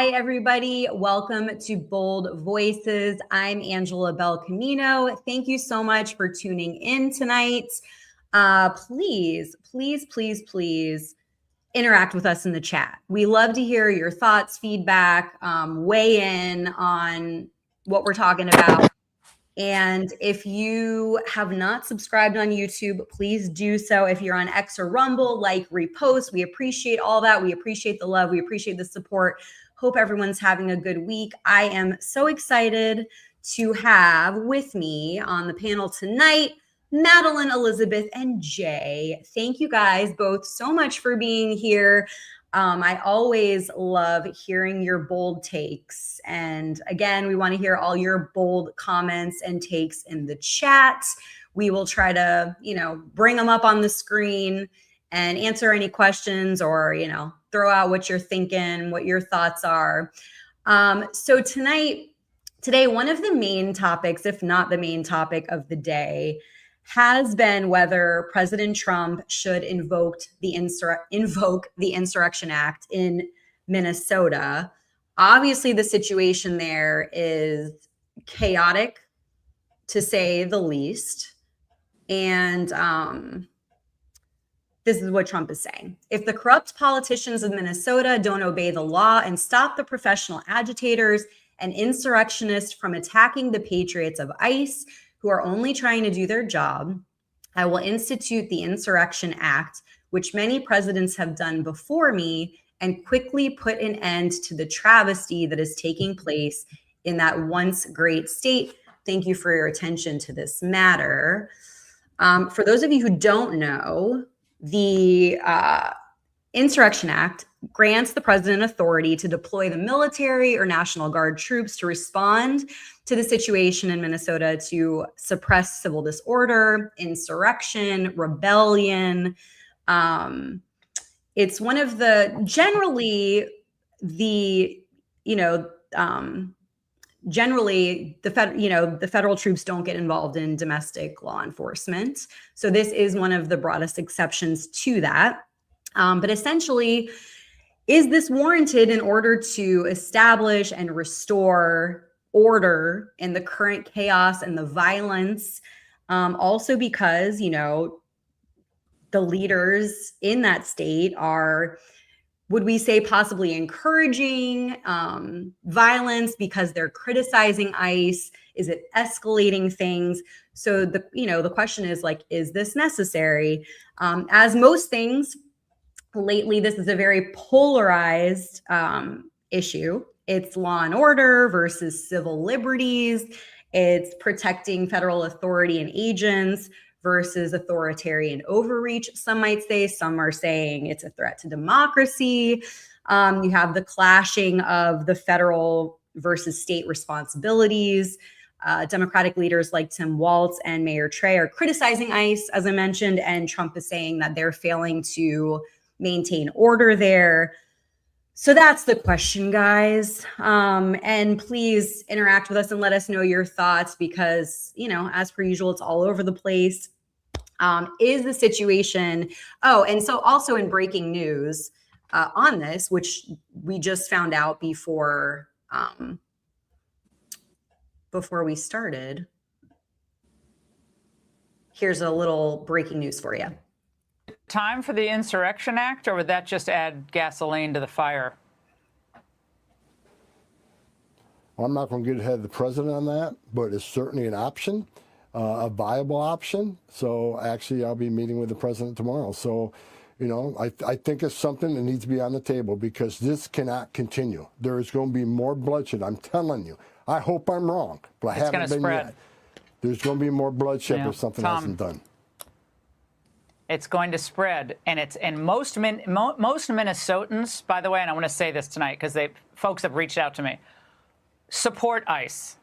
Hi, everybody. Welcome to Bold Voices. I'm Angela Bell Camino. Thank you so much for tuning in tonight. Please interact with us in the chat. We love to hear your thoughts, feedback, weigh in on what we're talking about. And if you have not subscribed on YouTube, please do so. If you're on X or Rumble, like, repost. We appreciate all that. We appreciate the love. We appreciate the support. Hope everyone's having a good week. I am so excited to have with me on the panel tonight, Madeline, Elizabeth, and Jay. Thank you guys both so much for being here. I always love hearing your bold takes. And again, we want to hear all your bold comments and takes in the chat. We will try to, bring them up on the screen and answer any questions or, throw out what you're thinking, what your thoughts are. So today, one of the main topics, if not the main topic of the day, has been whether President Trump should invoke the Insurrection Act in Minnesota. Obviously, the situation there is chaotic, to say the least. And this is what Trump is saying. If the corrupt politicians of Minnesota don't obey the law and stop the professional agitators and insurrectionists from attacking the patriots of ICE, who are only trying to do their job, I will institute the Insurrection Act, which many presidents have done before me, and quickly put an end to the travesty that is taking place in that once great state. Thank you for your attention to this matter. For those of you who don't know, the Insurrection Act grants the president authority to deploy the military or National Guard troops to respond to the situation in Minnesota to suppress civil disorder, insurrection, rebellion. It's one of the generally the federal troops don't get involved in domestic law enforcement. So this is one of the broadest exceptions to that. But essentially, is this warranted in order to establish and restore order in the current chaos and the violence? Also because, the leaders in that state are, would we say, possibly encouraging violence because they're criticizing ICE? Is it escalating things? So the question is, is this necessary? As most things lately, this is a very polarized issue. It's law and order versus civil liberties. It's protecting federal authority and agents versus authoritarian overreach, some might say. Some are saying it's a threat to democracy. You have the clashing of the federal versus state responsibilities. Democratic leaders like Tim Walz and Mayor Trey are criticizing ICE, as I mentioned, and Trump is saying that they're failing to maintain order there. So that's the question, guys. And please interact with us and let us know your thoughts because, as per usual, it's all over the place. Is the situation, and so also in breaking news on this, which we just found out before we started, here's a little breaking news for you. Time for the Insurrection Act, or would that just add gasoline to the fire? Well, I'm not going to get ahead of the president on that, but it's certainly an option, a viable option. So actually, I'll be meeting with the president tomorrow. So, I think it's something that needs to be on the table because this cannot continue. There is going to be more bloodshed. I'm telling you. I hope I'm wrong, but I haven't been yet. There's going to be more bloodshed if something hasn't done. It's going to spread, and most Minnesotans, by the way, and I want to say this tonight because folks have reached out to me, support ICE.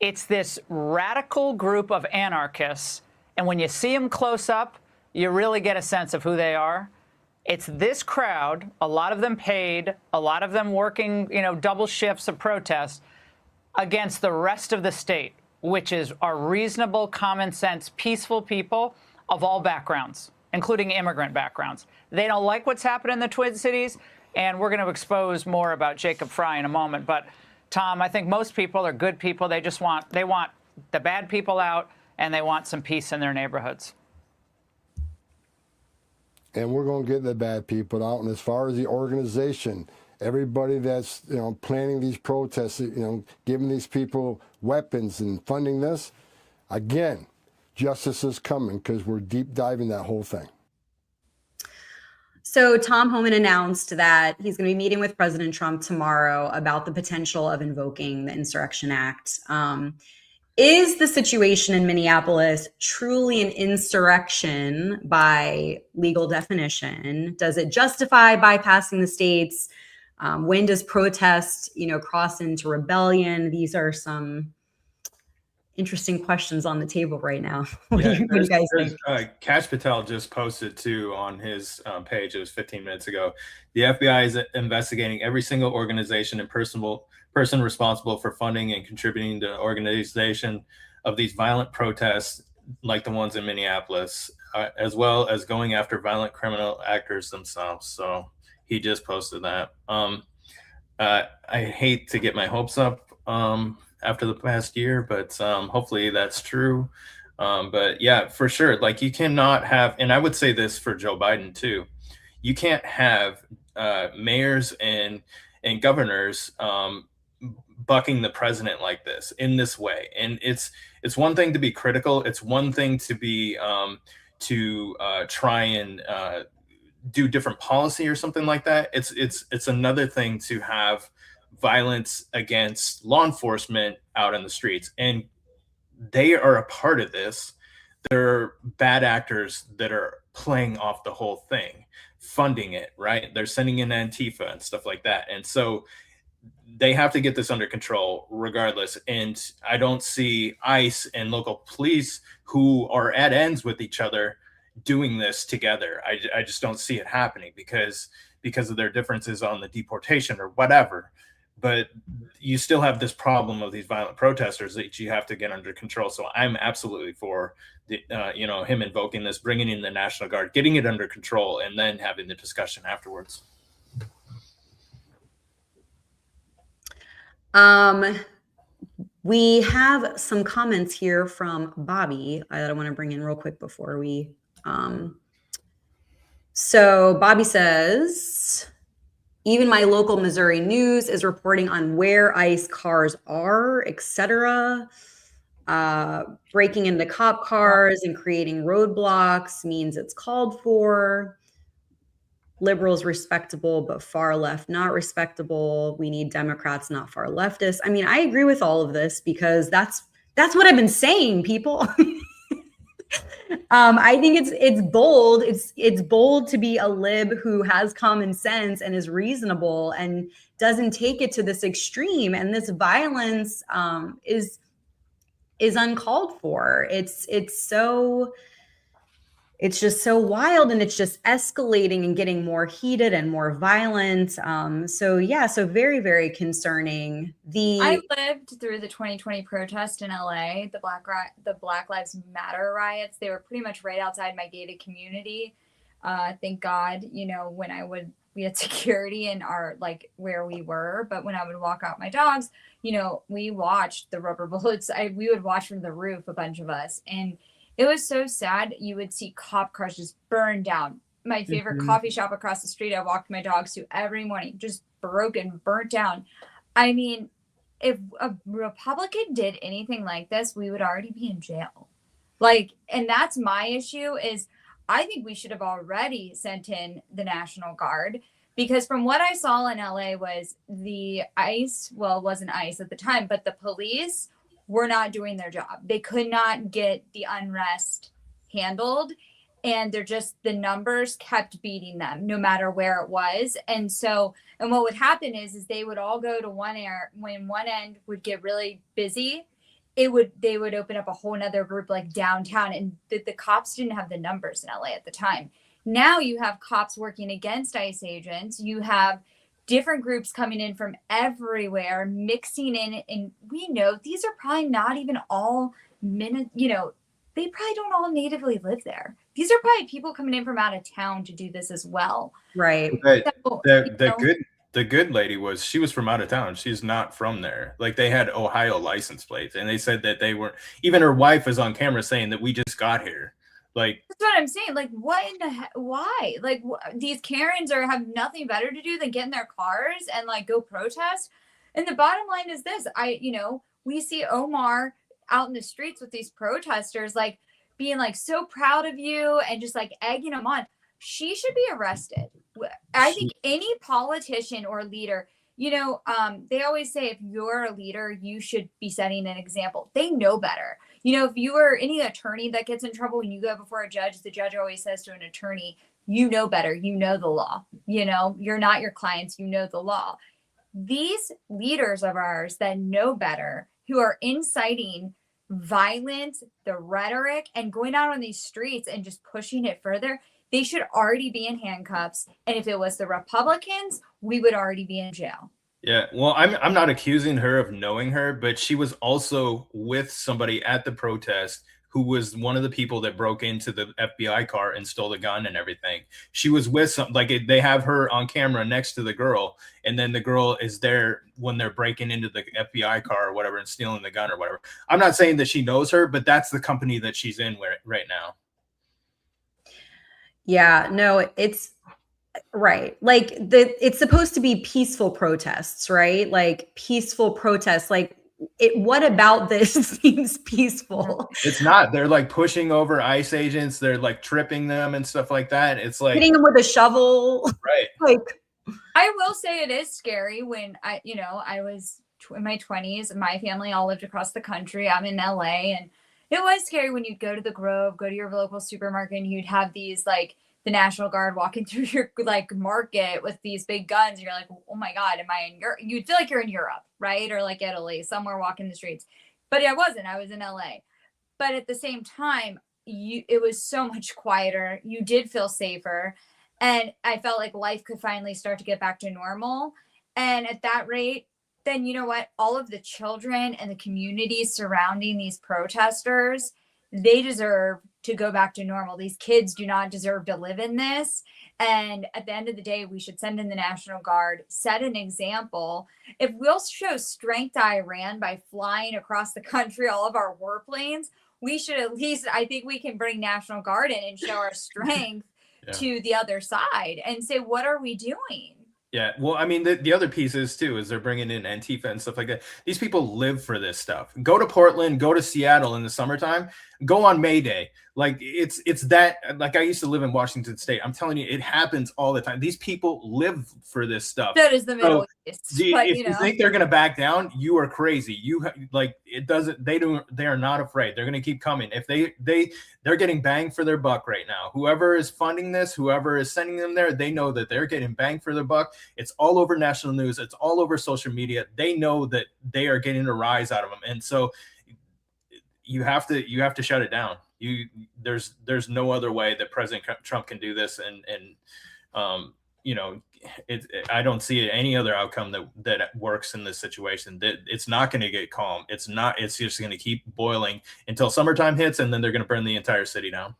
It's this radical group of anarchists, and when you see them close up, you really get a sense of who they are. It's this crowd, a lot of them paid, a lot of them working, double shifts of protest against the rest of the state, which are reasonable, common sense, peaceful people of all backgrounds, including immigrant backgrounds. They don't like what's happened in the Twin Cities. And we're going to expose more about Jacob Fry in a moment. But Tom, I think most people are good people. They want the bad people out, and they want some peace in their neighborhoods. And we're going to get the bad people out. And as far as the organization, everybody that's planning these protests, giving these people weapons and funding this, again, justice is coming because we're deep diving that whole thing. So Tom Homan announced that he's going to be meeting with President Trump tomorrow about the potential of invoking the Insurrection Act. Is the situation in Minneapolis truly an insurrection by legal definition? Does it justify bypassing the states? When does protest, cross into rebellion? These are some interesting questions on the table right now. What do you guys think? Kash Patel just posted too on his page. It was 15 minutes ago. The FBI is investigating every single organization and person responsible for funding and contributing to organization of these violent protests like the ones in Minneapolis, as well as going after violent criminal actors themselves. So he just posted that. I hate to get my hopes up after the past year, but hopefully that's true. But yeah, for sure, like you cannot have, and I would say this for Joe Biden too, you can't have mayors and governors bucking the president like this in this way. And it's one thing to be critical. It's one thing to be try and do different policy or something like that. It's another thing to have violence against law enforcement out in the streets, and they are a part of this. They're bad actors that are playing off the whole thing, funding it, right? They're sending in Antifa and stuff like that. And so they have to get this under control regardless. And I don't see ICE and local police who are at ends with each other doing this together. I just don't see it happening because of their differences on the deportation or whatever. But you still have this problem of these violent protesters that you have to get under control. So I'm absolutely for him invoking this, bringing in the National Guard, getting it under control, and then having the discussion afterwards. We have some comments here from Bobby that I want to bring in real quick before we. So Bobby says, even my local Missouri news is reporting on where ICE cars are, etc. Breaking into cop cars and creating roadblocks means it's called for. Liberals respectable, but far left not respectable. We need Democrats, not far leftists. I mean, I agree with all of this because that's what I've been saying, people. I think it's bold. It's bold to be a lib who has common sense and is reasonable and doesn't take it to this extreme. And this violence is uncalled for. It's just so wild, and it's just escalating and getting more heated and more violent. So very, very concerning. I lived through the 2020 protest in LA, the Black Lives Matter riots. They were pretty much right outside my gated community. Thank God, when we had security in our, where we were, but when I would walk out my dogs, we watched the rubber bullets. We would watch from the roof, a bunch of us. And it was so sad. You would see cop cars just burn down. My favorite coffee shop across the street, I walked my dogs to every morning, just broken, burnt down. I mean, if a Republican did anything like this, we would already be in jail. And that's my issue is I think we should have already sent in the National Guard, because from what I saw in LA was the ICE, well, it wasn't ICE at the time, but the police were not doing their job. They could not get the unrest handled. And the numbers kept beating them no matter where it was. And what would happen is they would all go to when one end would get really busy, they would open up a whole nother group like downtown. And the cops didn't have the numbers in LA at the time. Now you have cops working against ICE agents. You have different groups coming in from everywhere, mixing in. And we know these are probably not even all they they probably don't all natively live there. These are probably people coming in from out of town to do this as well. Right. So, The good lady she was from out of town. She's not from there. Like, they had Ohio license plates, and they said that they weren't. Even her wife is on camera saying that we just got here. Like, that's what I'm saying. Like, what in the heck? Why? Like, these Karens have nothing better to do than get in their cars and like go protest. And the bottom line is this: we see Omar out in the streets with these protesters, like being like so proud of you and just like egging them on. She should be arrested. I think any politician or leader, they always say if you're a leader, you should be setting an example. They know better. If you are any attorney that gets in trouble when you go before a judge, the judge always says to an attorney, you know better. You know the law. You're not your clients. You know the law. These leaders of ours that know better, who are inciting violence, the rhetoric, and going out on these streets and just pushing it further, they should already be in handcuffs. And if it was the Republicans, we would already be in jail. Yeah, well, I'm not accusing her of knowing her, but she was also with somebody at the protest who was one of the people that broke into the FBI car and stole the gun and everything. She was with they have her on camera next to the girl, and then the girl is there when they're breaking into the FBI car or whatever and stealing the gun or whatever. I'm not saying that she knows her, but that's the company that she's in right now. Yeah, no, it's right. Like it's supposed to be peaceful protests, right? Like peaceful protests. Like what about this seems peaceful? It's not. They're like pushing over ICE agents. They're like tripping them and stuff like that. It's like hitting them with a shovel. Right. Like, I will say it is scary when I was in my 20s. My family all lived across the country. I'm in LA, and it was scary when you'd go to the Grove, go to your local supermarket, and you'd have these like the National Guard walking through your like market with these big guns. And you're like, oh my God, am I in Europe? You'd feel like you're in Europe, right? Or like Italy, somewhere walking the streets. But I wasn't. I was in LA. But at the same time, it was so much quieter. You did feel safer. And I felt like life could finally start to get back to normal. And at that rate, then you know what? All of the children and the communities surrounding these protesters, they deserve to go back to normal. These kids do not deserve to live in this. And at the end of the day, we should send in the National Guard, set an example. If we'll show strength to Iran by flying across the country, all of our warplanes, we should at least, I think we can bring National Guard in and show our strength to the other side and say, what are we doing? Yeah, well, I mean, the other piece is they're bringing in Antifa and stuff like that. These people live for this stuff. Go to Portland, go to Seattle in the summertime, go on May Day. Like it's that, like I used to live in Washington State. I'm telling you, it happens all the time. These people live for this stuff. That is the Middle East. If you think they're going to back down, you are crazy. They are not afraid. They're going to keep coming. If they're getting bang for their buck right now. Whoever is funding this, whoever is sending them there, they know that they're getting bang for their buck. It's all over national news. It's all over social media. They know that they are getting a rise out of them. And so you have to shut it down. There's no other way that President Trump can do this. I don't see any other outcome that works in this situation. That it's not going to get calm. It's just going to keep boiling until summertime hits, and then they're going to burn the entire city down.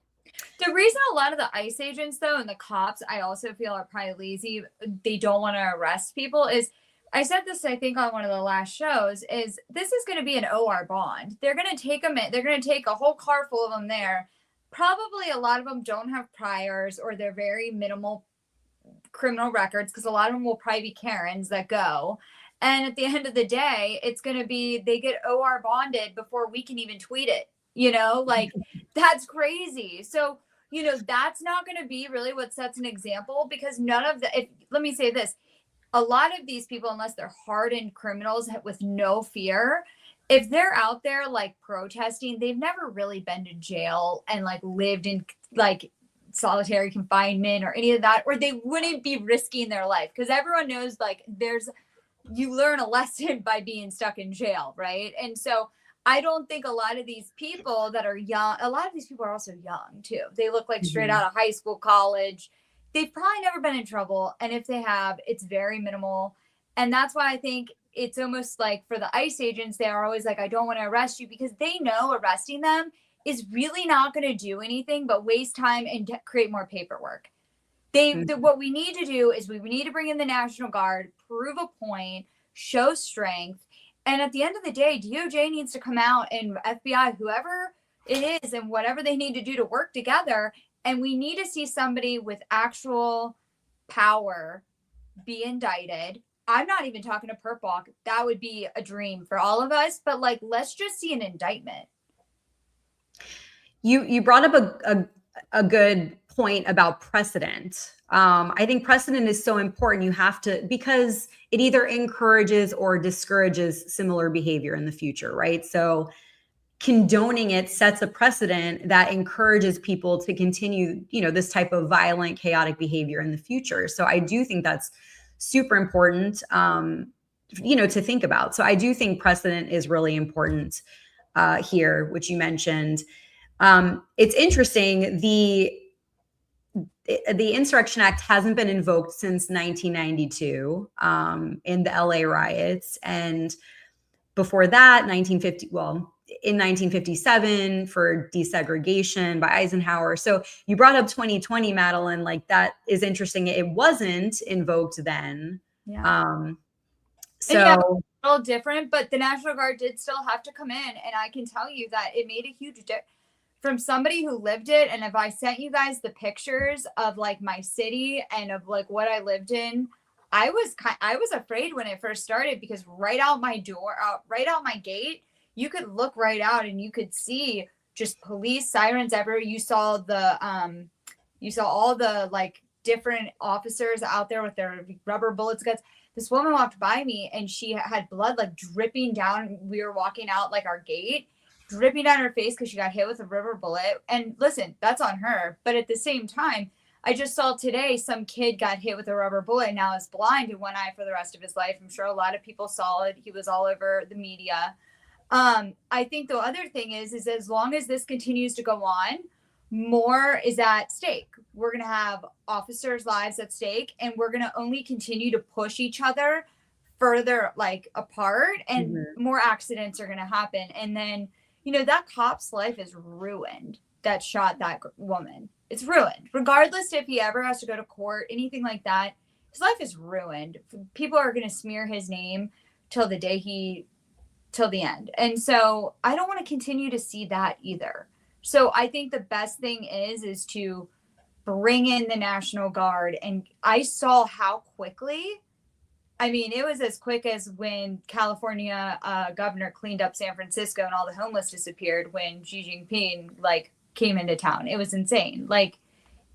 The reason a lot of the ICE agents, though, and the cops, I also feel are probably lazy, they don't want to arrest people, is, I said this, I think, on one of the last shows, is this is going to be an OR bond. They're going to take them in. They're going to take a whole car full of them there. Probably a lot of them don't have priors, or they're very minimal criminal records, because a lot of them will probably be Karens that go. And at the end of the day, it's going to be, they get OR bonded before we can even tweet it. Like that's crazy. So, that's not going to be really what sets an example, because let me say this, a lot of these people, unless they're hardened criminals with no fear, if they're out there like protesting, they've never really been to jail and like lived in like solitary confinement or any of that, or they wouldn't be risking their life, because everyone knows like you learn a lesson by being stuck in jail, right? And so I don't think a lot of these people that are young, a lot of these people are also young too. They look like straight out of high school, college. They've probably never been in trouble. And if they have, it's very minimal. And that's why I think it's almost like for the ICE agents, they are always like, I don't want to arrest you, because they know arresting them is really not going to do anything but waste time and create more paperwork. What we need to do is we need to bring in the National Guard, prove a point, show strength. And at the end of the day, DOJ needs to come out, and FBI, whoever it is, and whatever they need to do to work together. And we need to see somebody with actual power be indicted. I'm not even talking to perp walk. That would be a dream for all of us. But like, let's just see an indictment. You brought up a good point about precedent. I think precedent is so important. You have to, because it either encourages or discourages similar behavior in the future, right? So condoning it sets a precedent that encourages people to continue, this type of violent, chaotic behavior in the future. So I do think that's super important, to think about. So I do think precedent is really important here, which you mentioned. It's interesting. The Insurrection Act hasn't been invoked since 1992 in the LA riots. And before that, in 1957 for desegregation by Eisenhower. So you brought up 2020, Madeline, like that is interesting. It wasn't invoked then. Yeah. So yeah, a little different, but the National Guard did still have to come in. And I can tell you that it made a huge difference. From somebody who lived it, and if I sent you guys the pictures of like my city and of like what I lived in, I was afraid when it first started, because right out my gate, you could look right out and you could see just police sirens everywhere. You saw all the like different officers out there with their rubber bullets guns. This woman walked by me and she had blood like dripping down. We were walking out like our gate, dripping down her face because she got hit with a rubber bullet. And listen, that's on her. But at the same time, I just saw today some kid got hit with a rubber bullet and now is blind in one eye for the rest of his life. I'm sure a lot of people saw it. He was all over the media. I think the other thing is as long as this continues to go on, more is at stake. We're going to have officers' lives at stake, and we're going to only continue to push each other further like apart, and more accidents are going to happen. And then, that cop's life is ruined that shot that woman. It's ruined. Regardless if he ever has to go to court, anything like that, his life is ruined. People are going to smear his name till the end. And so I don't want to continue to see that either. So I think the best thing is to bring in the National Guard. And I saw how quickly, it was as quick as when California governor cleaned up San Francisco and all the homeless disappeared when Xi Jinping came into town. It was insane.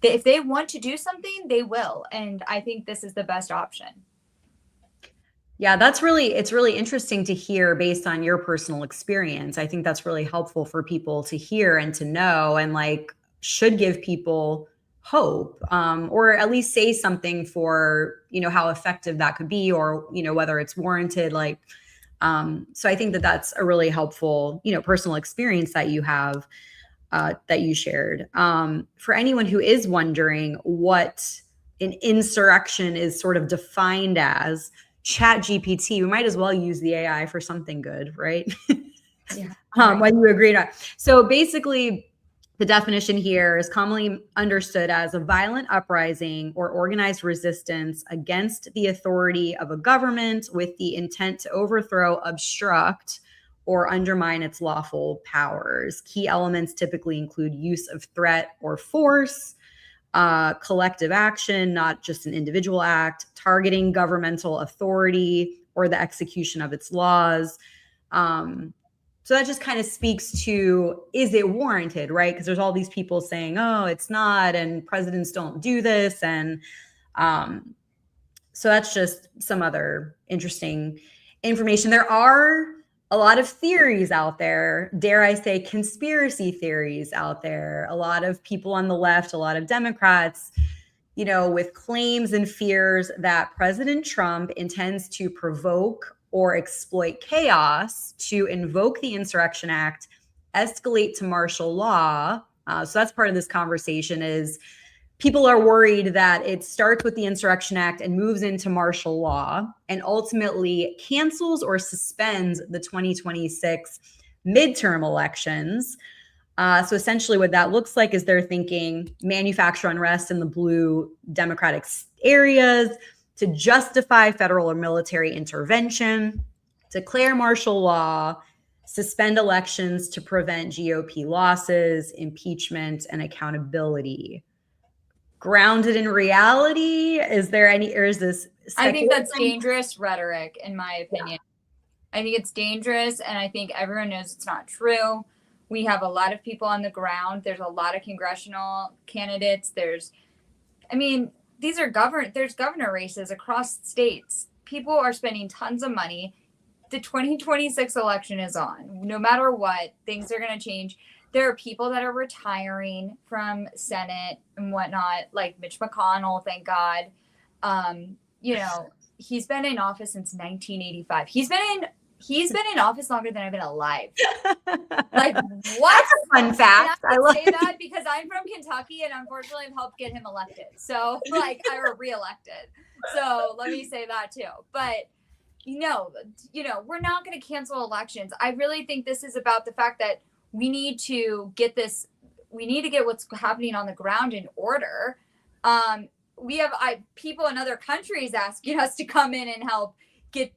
If they want to do something, they will. And I think this is the best option. Yeah, it's really interesting to hear based on your personal experience. I think that's really helpful for people to hear and to know, and should give people hope, or at least say something for, how effective that could be, or, whether it's warranted. So I think that that's a really helpful, personal experience that you have, that you shared. For anyone who is wondering what an insurrection is sort of defined as, ChatGPT, we might as well use the AI for something good, right? Yeah. Whether you agree or not. So basically, the definition here is commonly understood as a violent uprising or organized resistance against the authority of a government with the intent to overthrow, obstruct, or undermine its lawful powers. Key elements typically include use of threat or force, collective action, not just an individual act, targeting governmental authority or the execution of its laws. So that just kind of speaks to, is it warranted, right? Because there's all these people saying, oh, it's not, and presidents don't do this. And so that's just some other interesting information. There are a lot of theories out there, dare I say, conspiracy theories out there. A lot of people on the left, a lot of Democrats, with claims and fears that President Trump intends to provoke or exploit chaos to invoke the Insurrection Act, escalate to martial law. So that's part of this conversation is people are worried that it starts with the Insurrection Act and moves into martial law and ultimately cancels or suspends the 2026 midterm elections. So essentially what that looks like is they're thinking manufacture unrest in the blue Democratic areas to justify federal or military intervention, declare martial law, suspend elections to prevent GOP losses, impeachment, and accountability. Grounded in reality? Is there any, or is this? I think that's dangerous rhetoric, in my opinion. I think it's dangerous, and I think everyone knows it's not true. We have a lot of people on the ground. There's a lot of congressional candidates. There's governor races across states. People are spending tons of money. The 2026 election is on. No matter what, things are going to change. There are people that are retiring from Senate and whatnot, like Mitch McConnell, thank God. He's been in office since 1985. He's been in office longer than I've been alive. Like, what? That's a fun fact. I say that because I'm from Kentucky and unfortunately I've helped get him elected. So or reelected. So let me say that too. But we're not going to cancel elections. I really think this is about the fact that we need to get what's happening on the ground in order. We have people in other countries asking us to come in and help get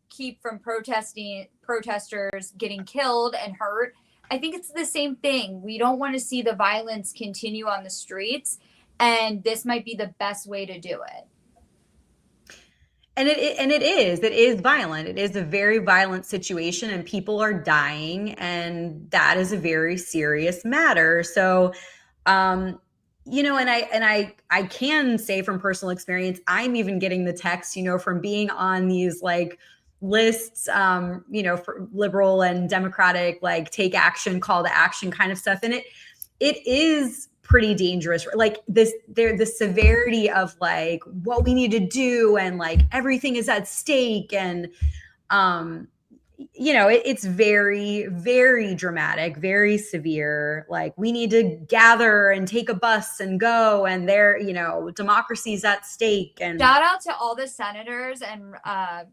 keep from protesters getting killed and hurt. I think it's the same thing. We don't want to see the violence continue on the streets, and this might be the best way to do it. And it is violent. It is a very violent situation, and people are dying, and that is a very serious matter. So, and I can say from personal experience, I'm even getting the text, from being on these like lists, for liberal and Democratic, like take action, call to action kind of stuff. And it is pretty dangerous. Like the severity of like what we need to do and like everything is at stake. And, it's very, very dramatic, very severe. Like we need to gather and take a bus and go, and democracy's at stake. And shout out to all the senators and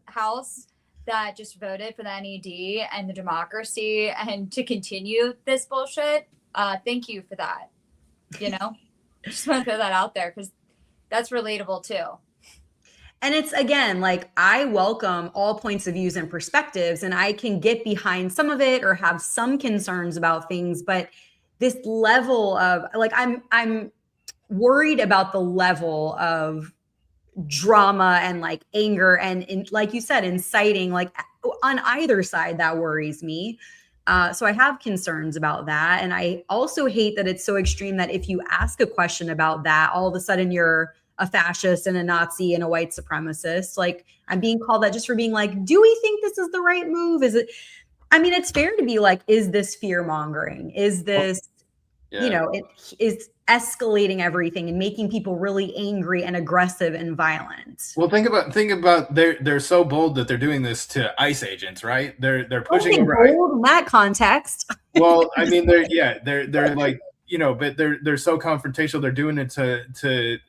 House that just voted for the NED and the democracy and to continue this bullshit. Thank you for that. Just want to throw that out there because that's relatable too. And it's, again, like I welcome all points of views and perspectives, and I can get behind some of it or have some concerns about things. But this level of like, I'm worried about the level of drama and like anger and like you said, inciting, like on either side, that worries me. So I have concerns about that. And I also hate that it's so extreme that if you ask a question about that, all of a sudden you're a fascist and a Nazi and a white supremacist. Like I'm being called that just for being like, do we think this is the right move? Is it? I mean, it's fair to be like, is this fear mongering? Is this, it is escalating everything and making people really angry and aggressive and violent. Well, think about they're so bold that they're doing this to ICE agents, right? They're pushing bold in that context. Well, I mean, they're like, but they're so confrontational. They're doing it to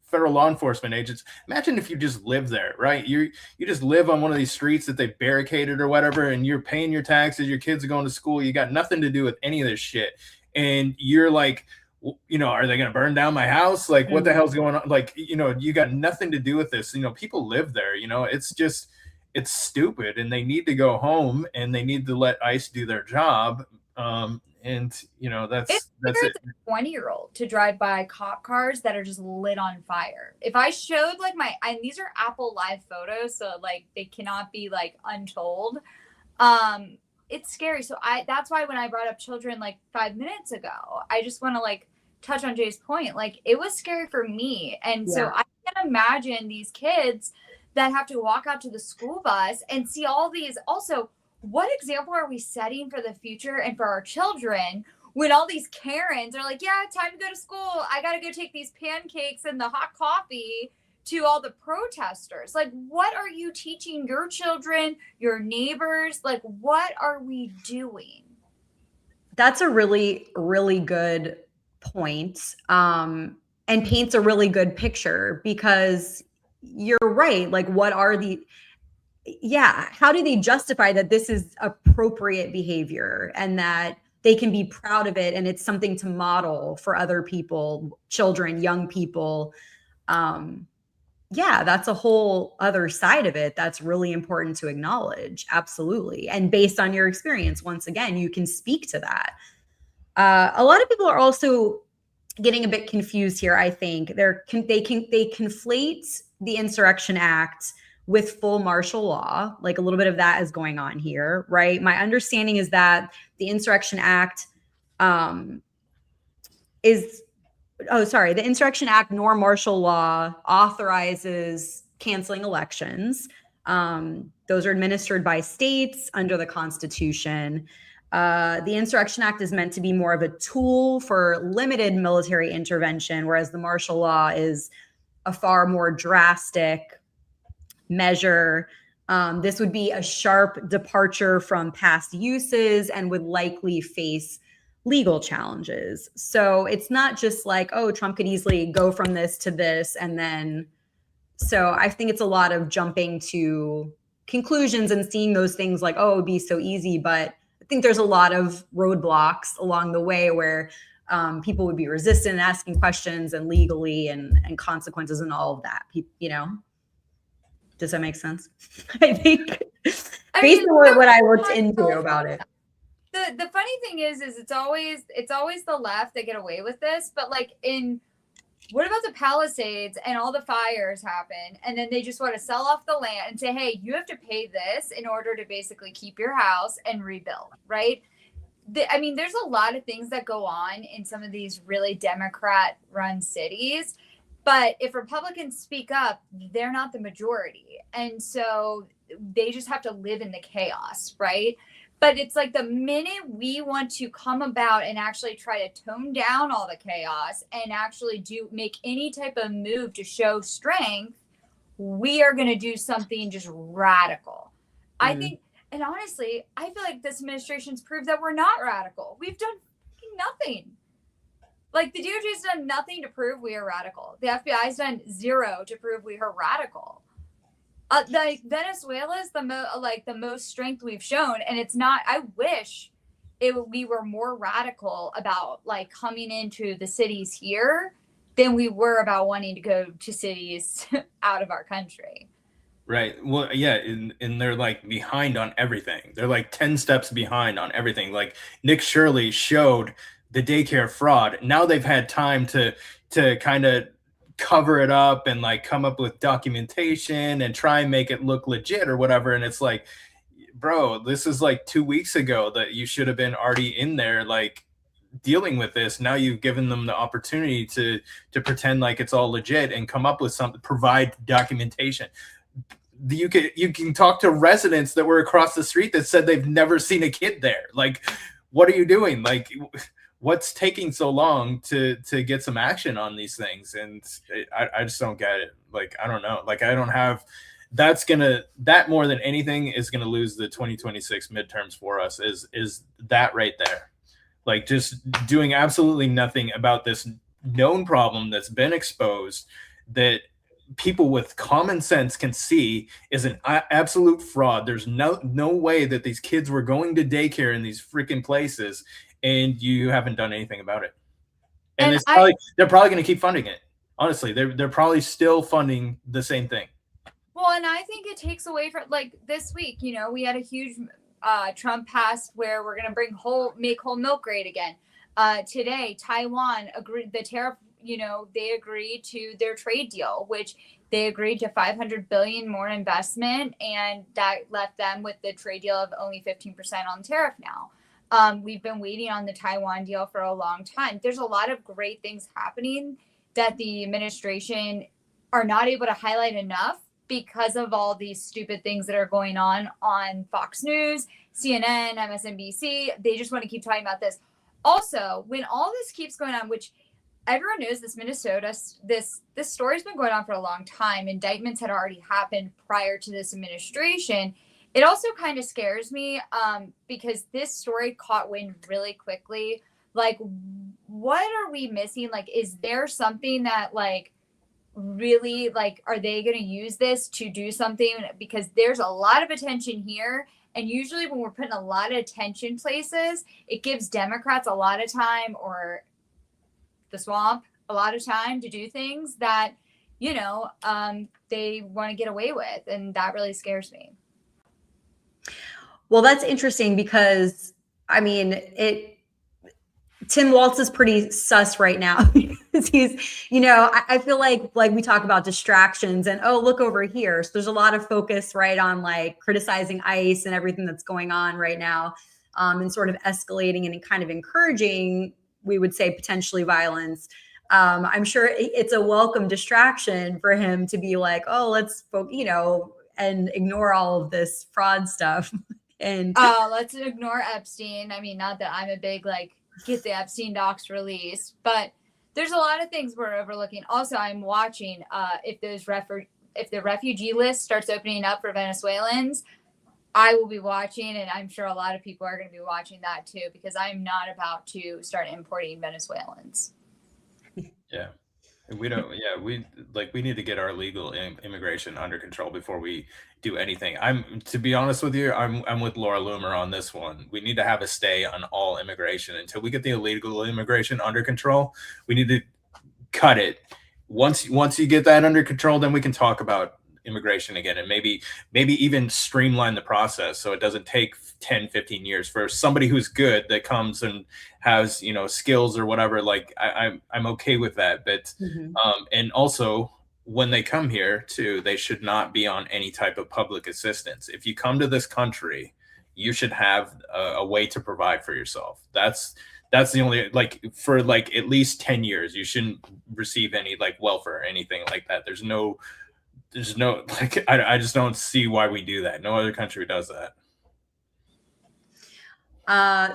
federal law enforcement agents. Imagine if you just live there, right? You just live on one of these streets that they barricaded or whatever, and you're paying your taxes, your kids are going to school, you got nothing to do with any of this shit. And you're like, are they going to burn down my house? Like, what the hell's going on? Like, you got nothing to do with this. People live there, it's stupid, and they need to go home and they need to let ICE do their job. That's it. A 20-year-old to drive by cop cars that are just lit on fire. If I showed like and these are Apple Live photos, so like they cannot be like untold. It's scary. So that's why when I brought up children like 5 minutes ago, I just want to like touch on Jay's point. Like it was scary for me. And so I can imagine these kids that have to walk out to the school bus and see all these. Also, what example are we setting for the future and for our children when all these Karens are like, yeah, time to go to school. I got to go take these pancakes and the hot coffee to all the protesters. Like, what are you teaching your children, your neighbors? Like, what are we doing? That's a really, really good point. And paints a really good picture because you're right. Like, what are how do they justify that this is appropriate behavior and that they can be proud of it and it's something to model for other people, children, young people. Yeah, that's a whole other side of it that's really important to acknowledge. Absolutely. And based on your experience, once again, you can speak to that. A lot of people are also getting a bit confused here. I think they conflate the Insurrection Act with full martial law. Like a little bit of that is going on here, right? My understanding is that the Insurrection Act the Insurrection Act nor martial law authorizes canceling elections. Those are administered by states under the Constitution. The Insurrection Act is meant to be more of a tool for limited military intervention, whereas the martial law is a far more drastic measure. This would be a sharp departure from past uses and would likely face legal challenges. So it's not just like, oh, Trump could easily go from this to this. And then, so I think it's a lot of jumping to conclusions and seeing those things like, oh, it'd be so easy. But I think there's a lot of roadblocks along the way where people would be resistant and asking questions and legally and consequences and all of that, you know? Does that make sense? I think based on what I looked into about it. The funny thing is it's always the left that get away with this, but like what about the Palisades and all the fires happen and then they just want to sell off the land and say, hey, you have to pay this in order to basically keep your house and rebuild, right? I mean, there's a lot of things that go on in some of these really Democrat run cities, but if Republicans speak up, they're not the majority. And so they just have to live in the chaos, right? But it's like the minute we want to come about and actually try to tone down all the chaos and actually make any type of move to show strength, we are going to do something just radical. I think, and honestly, I feel like this administration's proved that we're not radical. We've done nothing. Like the DOJ's done nothing to prove we are radical. The FBI's done zero to prove we are radical. Like Venezuela is the most strength we've shown, and it's not. I wish we were more radical about like coming into the cities here than we were about wanting to go to cities out of our country. Right. Well, yeah, and they're like behind on everything. They're like 10 steps behind on everything. Like Nick Shirley showed the daycare fraud. Now they've had time to kind of cover it up and like come up with documentation and try and make it look legit or whatever. And it's like, bro, this is like 2 weeks ago that you should have been already in there, like dealing with this. Now you've given them the opportunity to pretend like it's all legit and come up with something, provide documentation. You can talk to residents that were across the street that said they've never seen a kid there. Like, what are you doing? Like, what's taking so long to get some action on these things? And I just don't get it. Like, I don't know. Like, I don't have, that more than anything is going to lose the 2026 midterms for us is that right there. Like just doing absolutely nothing about this known problem that's been exposed that people with common sense can see is an absolute fraud. There's no way that these kids were going to daycare in these freaking places and you haven't done anything about it. And they're probably going to keep funding it. Honestly, they're probably still funding the same thing. Well, and I think it takes away from like this week, you know, we had a huge Trump passed where we're going to make whole milk great again. Today, Taiwan agreed the tariff, you know, they agreed to their trade deal, which they agreed to 500 billion more investment. And that left them with the trade deal of only 15% on tariff now. We've been waiting on the Taiwan deal for a long time. There's a lot of great things happening that the administration are not able to highlight enough because of all these stupid things that are going on Fox News, CNN, MSNBC. They just want to keep talking about this. Also, when all this keeps going on, which everyone knows this story's been going on for a long time. Indictments had already happened prior to this administration. It also kind of scares me because this story caught wind really quickly. Like, what are we missing? Like, is there something that like really like, are they going to use this to do something? Because there's a lot of attention here And usually when we're putting a lot of attention places, it gives Democrats a lot of time, or the swamp a lot of time to do things that, they want to get away with. And that really scares me. Well, that's interesting because, I mean, Tim Walz is pretty sus right now because he's, I feel like we talk about distractions and, oh, look over here. So there's a lot of focus, right, on like criticizing ICE and everything that's going on right now, and sort of escalating and kind of encouraging, we would say, potentially violence. I'm sure it's a welcome distraction for him to be like, oh, let's, and ignore all of this fraud stuff. And let's ignore Epstein. I mean, not that I'm a big, get the Epstein docs released, but there's a lot of things we're overlooking. Also, I'm watching if the refugee list starts opening up for Venezuelans, I will be watching, and I'm sure a lot of people are going to be watching that too, because I'm not about to start importing Venezuelans. Yeah. We don't. Yeah, we need to get our legal immigration under control before we do anything. To be honest with you, I'm with Laura Loomer on this one. We need to have a stay on all immigration until we get the illegal immigration under control. We need to cut it. Once you get that under control, then we can talk about immigration again, and maybe even streamline the process so it doesn't take 10-15 years for somebody who's good that comes and has skills or whatever. I'm okay with that, but and also when they come here too, they should not be on any type of public assistance. If you come to this country, you should have a way to provide for yourself. That's the only, for at least 10 years you shouldn't receive any welfare or anything like that. There's no I just don't see why we do that. No other country does that.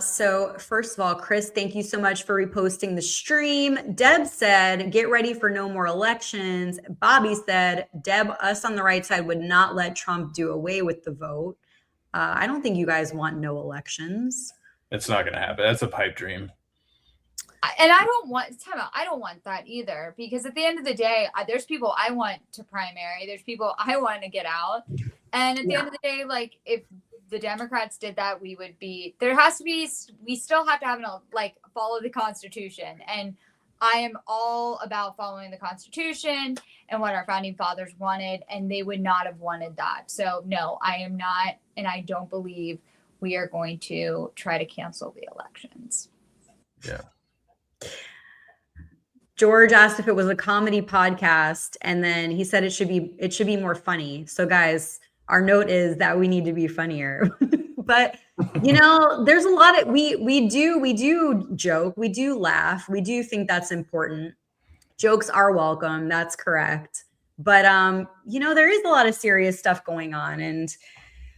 So first of all, Chris, thank you so much for reposting the stream. Deb said, get ready for no more elections. Bobby said, Deb, us on the right side would not let Trump do away with the vote. I don't think you guys want no elections. It's not going to happen. That's a pipe dream. And I don't want that either, because at the end of the day, there's people I want to primary. There's people I want to get out. And at the end of the day, if the Democrats did that, we still have to have follow the Constitution. And I am all about following the Constitution and what our founding fathers wanted, and they would not have wanted that. So no, I am not. And I don't believe we are going to try to cancel the elections. Yeah. George asked if it was a comedy podcast, and then he said it should be more funny. So guys, our note is that we need to be funnier. But there's a lot of we do joke, we do laugh, we do think that's important. Jokes are welcome, that's correct. But there is a lot of serious stuff going on, and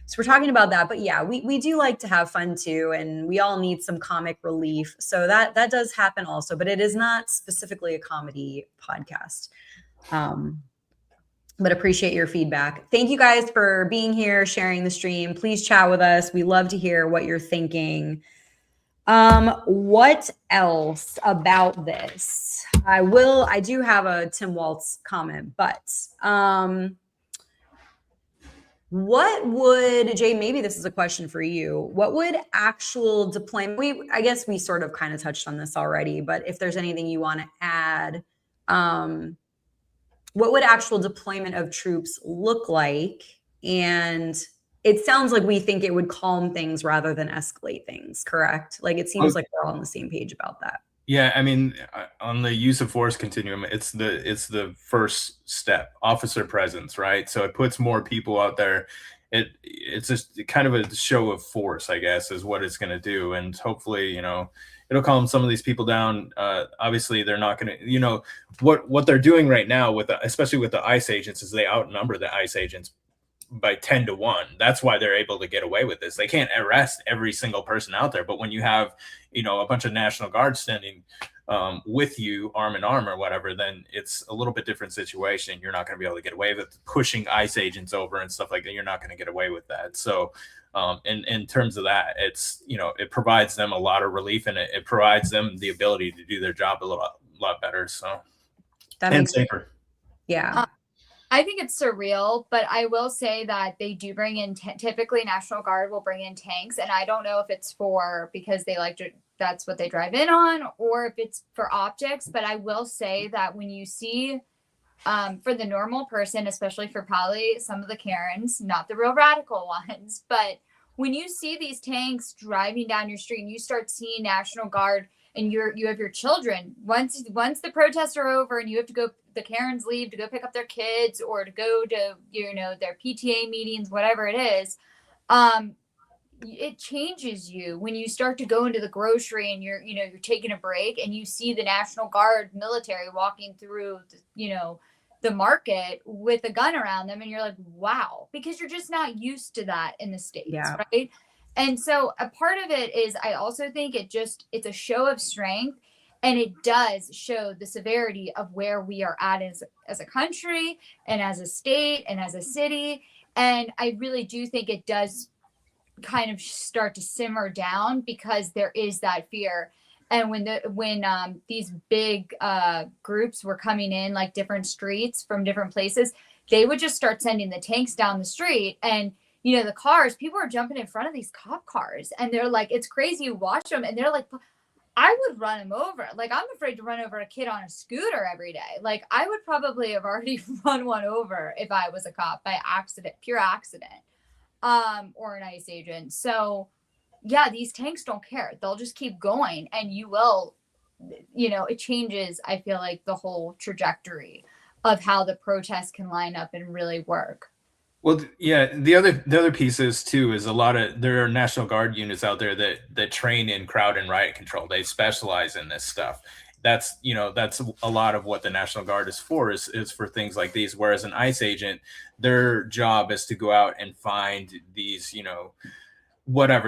so we're talking about that. But yeah, we do like to have fun too, and we all need some comic relief. So that does happen also, but it is not specifically a comedy podcast. But appreciate your feedback. Thank you guys for being here, sharing the stream. Please chat with us. We love to hear what you're thinking. What else about this? I do have a Tim Walz comment, but what would, Jay, maybe this is a question for you. What would actual deployment, I guess we sort of kind of touched on this already, but if there's anything you want to add, what would actual deployment of troops look like? And it sounds like we think it would calm things rather than escalate things, correct? It seems like we're all on the same page about that. Yeah, I mean, on the use of force continuum, it's the first step, officer presence, right? So it puts more people out there. It's just kind of a show of force, I guess, is what it's going to do, and hopefully, it'll calm some of these people down. Obviously, they're not going to, what they're doing right now especially with the ICE agents, is they outnumber the ICE agents by 10-1. That's why they're able to get away with this. They can't arrest every single person out there, but when you have a bunch of National Guard standing with you arm in arm or whatever, then it's a little bit different situation. You're not going to be able to get away with pushing ICE agents over and stuff like that. You're not going to get away with that. So in terms of that, it's it provides them a lot of relief, and it provides them the ability to do their job a lot better. So that and makes safer. Yeah. I think it's surreal, but I will say that they do bring in, typically National Guard will bring in tanks. And I don't know if it's because they like to, that's what they drive in on, or if it's for optics. But I will say that when you see, for the normal person, especially for probably some of the Karens, not the real radical ones, but when you see these tanks driving down your street and you start seeing National Guard and you have your children, once the protests are over and you have to go, the Karens leave to go pick up their kids or to go to, their PTA meetings, whatever it is, it changes you when you start to go into the grocery and you're taking a break and you see the National Guard military walking through, the market with a gun around them, and you're like, wow, because you're just not used to that in the States, right? And so a part of it is, I also think it's a show of strength, and it does show the severity of where we are at as a country and as a state and as a city. And I really do think it does kind of start to simmer down because there is that fear. And when these big groups were coming in, like different streets from different places, they would just start sending the tanks down the street. And, the cars, people are jumping in front of these cop cars. And they're like, it's crazy. You watch them and they're like, I would run them over. Like, I'm afraid to run over a kid on a scooter every day. Like, I would probably have already run one over if I was a cop by accident, pure accident, or an ICE agent. So, yeah, these tanks don't care. They'll just keep going, and you will, it changes, I feel like, the whole trajectory of how the protests can line up and really work. Well, yeah, the other piece is too is there are National Guard units out there that train in crowd and riot control. They specialize in this stuff. That's a lot of what the National Guard is for, is for things like these. Whereas an ICE agent, their job is to go out and find these,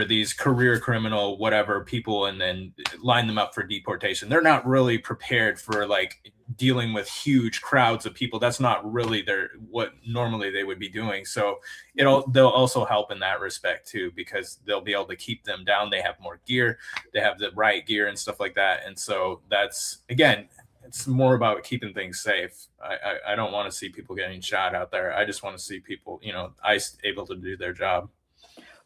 these career criminal, people, and then line them up for deportation. They're not really prepared for like dealing with huge crowds of people. That's not really what normally they would be doing. So they'll also help in that respect too, because they'll be able to keep them down. They have more gear, they have the riot gear and stuff like that. And so that's, again, it's more about keeping things safe. I don't want to see people getting shot out there. I just want to see people, ICE able to do their job.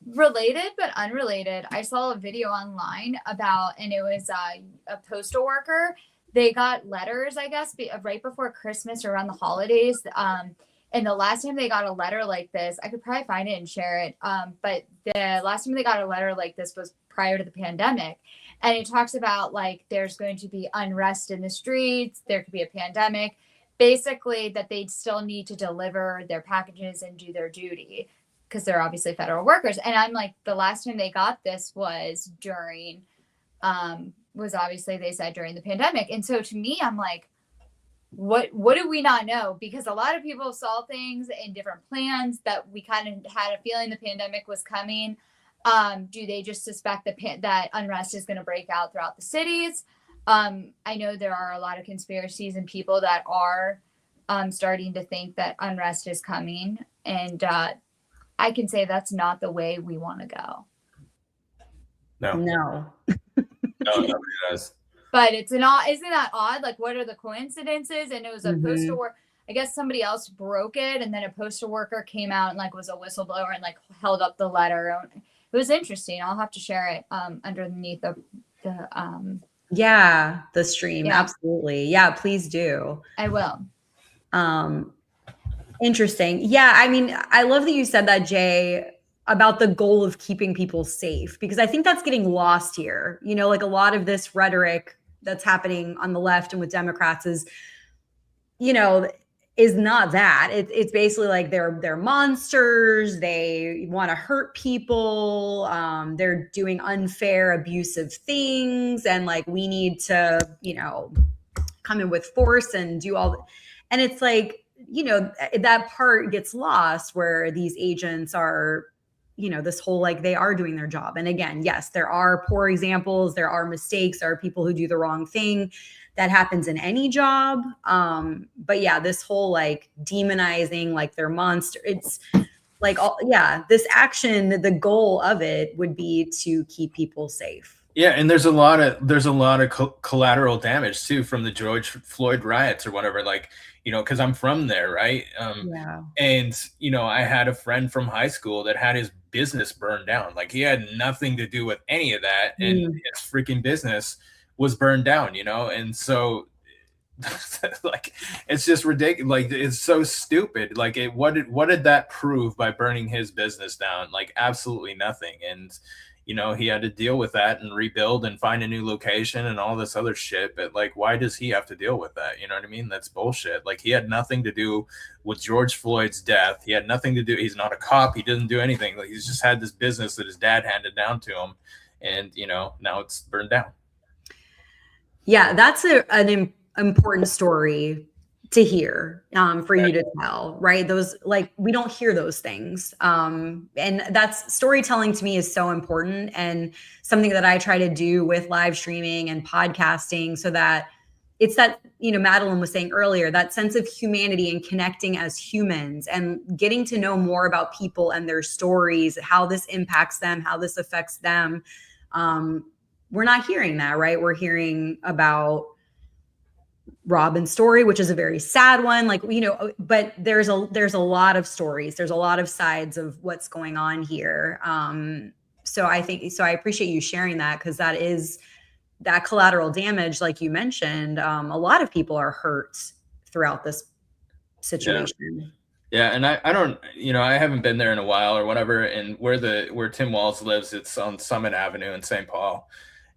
Related but unrelated, I saw a video online and it was a postal worker. They got letters, I guess, right before Christmas or around the holidays. And the last time they got a letter like this, I could probably find it and share it. But the last time they got a letter like this was prior to the pandemic. And it talks about like there's going to be unrest in the streets. There could be a pandemic. Basically, that they'd still need to deliver their packages and do their duty, because they're obviously federal workers. And I'm like, the last time they got this was obviously, they said, during the pandemic. And so to me, I'm like, what do we not know? Because a lot of people saw things in different plans that we kind of had a feeling the pandemic was coming. Do they just suspect that unrest is going to break out throughout the cities? I know there are a lot of conspiracies and people that are starting to think that unrest is coming. And I can say that's not the way we want to go. No. No, nobody does. But isn't that odd? Like, what are the coincidences? And it was a postal worker. I guess somebody else broke it, and then a postal worker came out and like was a whistleblower and like held up the letter. It was interesting. I'll have to share it underneath the stream. Yeah. Absolutely. Yeah, please do. I will. Interesting. Yeah, I mean, I love that you said that, Jay, about the goal of keeping people safe, because I think that's getting lost here. Like a lot of this rhetoric that's happening on the left and with Democrats is not that. It's basically like they're monsters. They want to hurt people. They're doing unfair, abusive things. And like, we need to, come in with force and do all. And it's like, that part gets lost where these agents are, this whole, like, they are doing their job. And again, yes, there are poor examples. There are mistakes. There are people who do the wrong thing. That happens in any job. But yeah, this whole like demonizing, like they're monster. It's like, this action, the goal of it would be to keep people safe. Yeah, and there's a lot of collateral damage too from the George Floyd riots or whatever. Like, because I'm from there, right? Yeah. And I had a friend from high school that had his business burned down. Like, he had nothing to do with any of that, and Mm. his freaking business was burned down. And so like, it's just ridiculous. Like, it's so stupid. Like, what did that prove by burning his business down? Like, absolutely nothing. And he had to deal with that and rebuild and find a new location and all this other shit. But like, why does he have to deal with that? You know what I mean? That's bullshit. Like, he had nothing to do with George Floyd's death. He had nothing to do. He's not a cop. He didn't do anything. Like, he's just had this business that his dad handed down to him, and now it's burned down. Yeah, that's an important story to hear, for you to tell, right? Those, like, we don't hear those things. And that's, storytelling to me is so important, and something that I try to do with live streaming and podcasting, so that it's that, Madeline was saying earlier, that sense of humanity and connecting as humans and getting to know more about people and their stories, how this impacts them, how this affects them. We're not hearing that, right? We're hearing about Robin's story, which is a very sad one, like, but there's a lot of stories. There's a lot of sides of what's going on here. So I appreciate you sharing that, because that is that collateral damage, like you mentioned. A lot of people are hurt throughout this situation. Yeah, and I don't, I haven't been there in a while or whatever. And where Tim Walz lives, it's on Summit Avenue in St. Paul.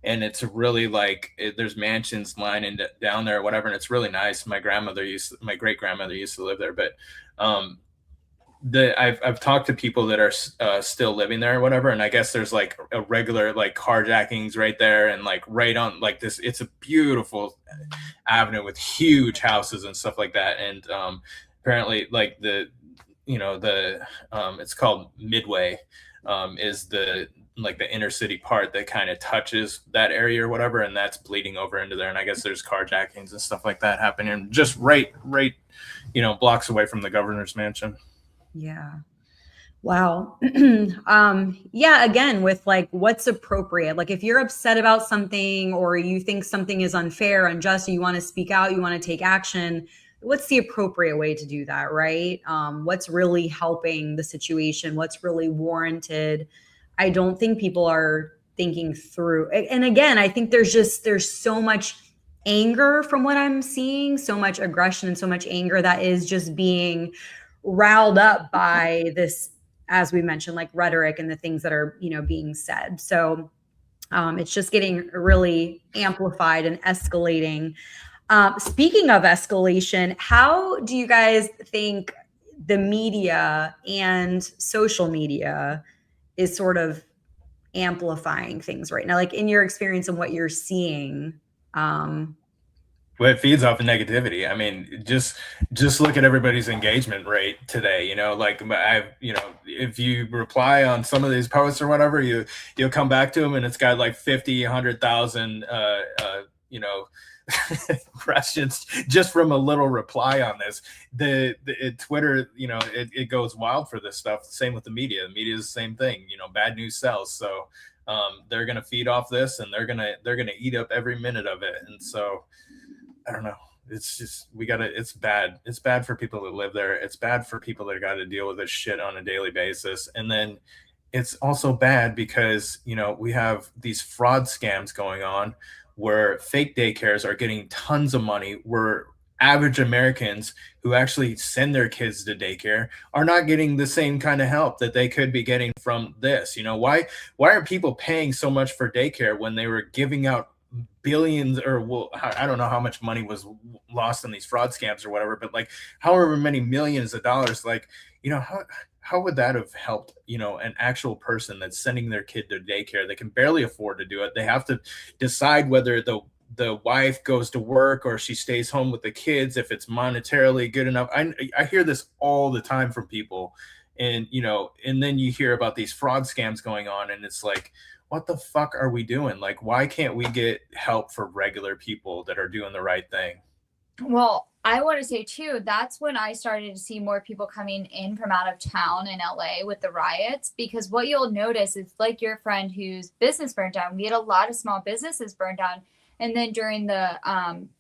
And it's really like, there's mansions lining down there or whatever, and it's really nice. My great grandmother used to live there, but I've talked to people that are still living there or whatever, and I guess there's like a regular like carjackings right there, and like right on like this. It's a beautiful avenue with huge houses and stuff like that, and apparently like it's called Midway, is the inner city part that kind of touches that area or whatever, and that's bleeding over into there. And I guess there's carjackings and stuff like that happening just right blocks away from the governor's mansion. Yeah. Wow. Yeah, again, with like what's appropriate. Like, if you're upset about something, or you think something is unfair, unjust, you want to speak out, you want to take action, what's the appropriate way to do that, right? What's really helping the situation? What's really warranted? I don't think people are thinking through. And again, I think there's so much anger from what I'm seeing, so much aggression and so much anger that is just being riled up by this, as we mentioned, like rhetoric and the things that are, being said. So it's just getting really amplified and escalating. Speaking of escalation, how do you guys think the media and social media is sort of amplifying things right now, like in your experience and what you're seeing? Well, it feeds off of negativity. I mean, just look at everybody's engagement rate today. Like if you reply on some of these posts or whatever, you'll come back to them and it's got like 50, 100,000, impressions just from a little reply on this. Twitter, it goes wild for this stuff. Same with the media. The media is the same thing. Bad news sells. So they're gonna feed off this, and they're gonna eat up every minute of it. And so I don't know. It's just it's bad. It's bad for people that live there. It's bad for people that got to deal with this shit on a daily basis. And then it's also bad because we have these fraud scams going on, where fake daycares are getting tons of money, where average Americans who actually send their kids to daycare are not getting the same kind of help that they could be getting from this. Why are people paying so much for daycare when they were giving out billions, or I don't know how much money was lost in these fraud scams or whatever, but like however many millions of dollars, like, how would that have helped, an actual person that's sending their kid to daycare? They can barely afford to do it. They have to decide whether the wife goes to work or she stays home with the kids, if it's monetarily good enough. I hear this all the time from people, and and then you hear about these fraud scams going on, and it's like, what the fuck are we doing? Like, why can't we get help for regular people that are doing the right thing? Well, I want to say too, that's when I started to see more people coming in from out of town in LA with the riots, because what you'll notice is like your friend whose business burned down. We had a lot of small businesses burned down. And then during the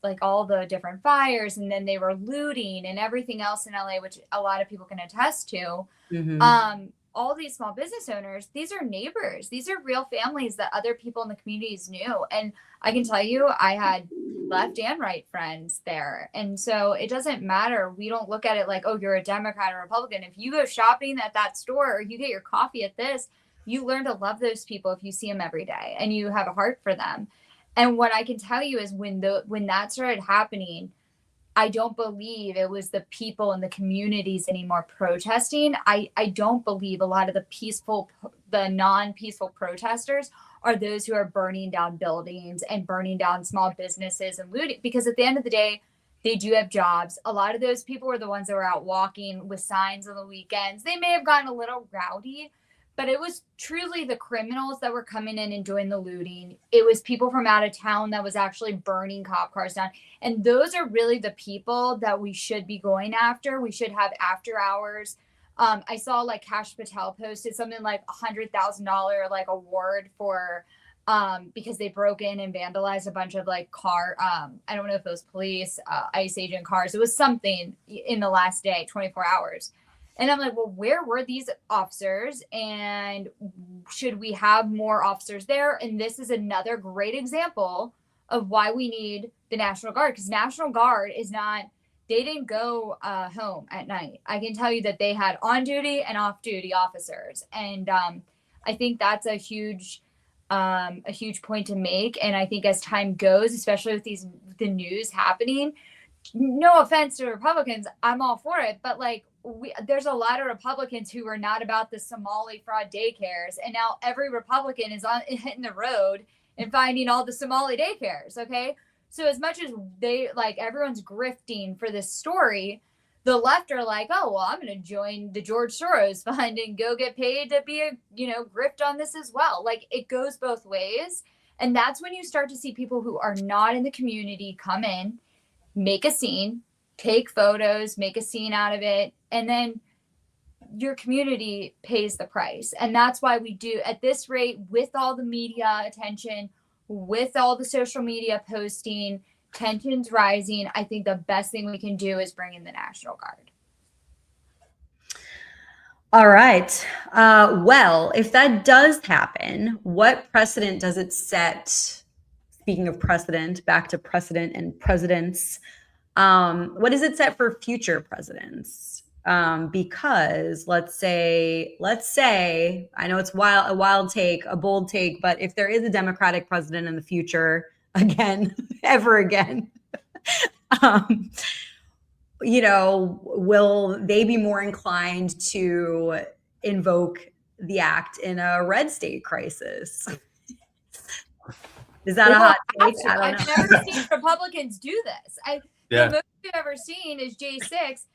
like all the different fires, and then they were looting and everything else in LA, which a lot of people can attest to. All these small business owners, these are neighbors. These are real families that other people in the communities knew. And I can tell you, I had left and right friends there. And so it doesn't matter. We don't look at it like, oh, you're a Democrat or Republican. If you go shopping at that store or you get your coffee at this, you learn to love those people if you see them every day and you have a heart for them. And what I can tell you is when that started happening, I don't believe it was the people in the communities anymore protesting. I don't believe a lot of the non-peaceful protesters are those who are burning down buildings and burning down small businesses and looting, because at the end of the day, they do have jobs. A lot of those people were the ones that were out walking with signs on the weekends. They may have gotten a little rowdy, but it was truly the criminals that were coming in and doing the looting. It was people from out of town that was actually burning cop cars down. And those are really the people that we should be going after. We should have after hours. I saw like Kash Patel posted something like $100,000 like award for because they broke in and vandalized a bunch of like car. I don't know if it was police, ICE agent cars. It was something in the last day, 24 hours. And I'm like, well, where were these officers? And should we have more officers there? And this is another great example of why we need the National Guard, because National Guard is not, they didn't go home at night. I can tell you that they had on duty and off duty officers. And I think that's a huge point to make. And I think as time goes, especially with the news happening, no offense to Republicans, I'm all for it. But like, there's a lot of Republicans who are not about the Somali fraud daycares, and now every Republican is hitting the road and finding all the Somali daycares. Okay, so as much as they like everyone's grifting for this story, the left are like, oh well, I'm going to join the George Soros fund and go get paid to be a grift on this as well. Like it goes both ways, and that's when you start to see people who are not in the community come in, make a scene, take photos, make a scene out of it, and then your community pays the price. And that's why we do at this rate, with all the media attention, with all the social media posting, tensions rising. I think the best thing we can do is bring in the National Guard. All right. Well, if that does happen, what precedent does it set? Speaking of precedent, back to precedent and presidents. What does it set for future presidents? Because let's say, I know it's a wild take, a bold take, but if there is a Democratic president in the future, again, ever again, will they be more inclined to invoke the act in a red state crisis? Is that a hot take? I don't know. I've never seen Republicans do this. The most I've ever seen is J6,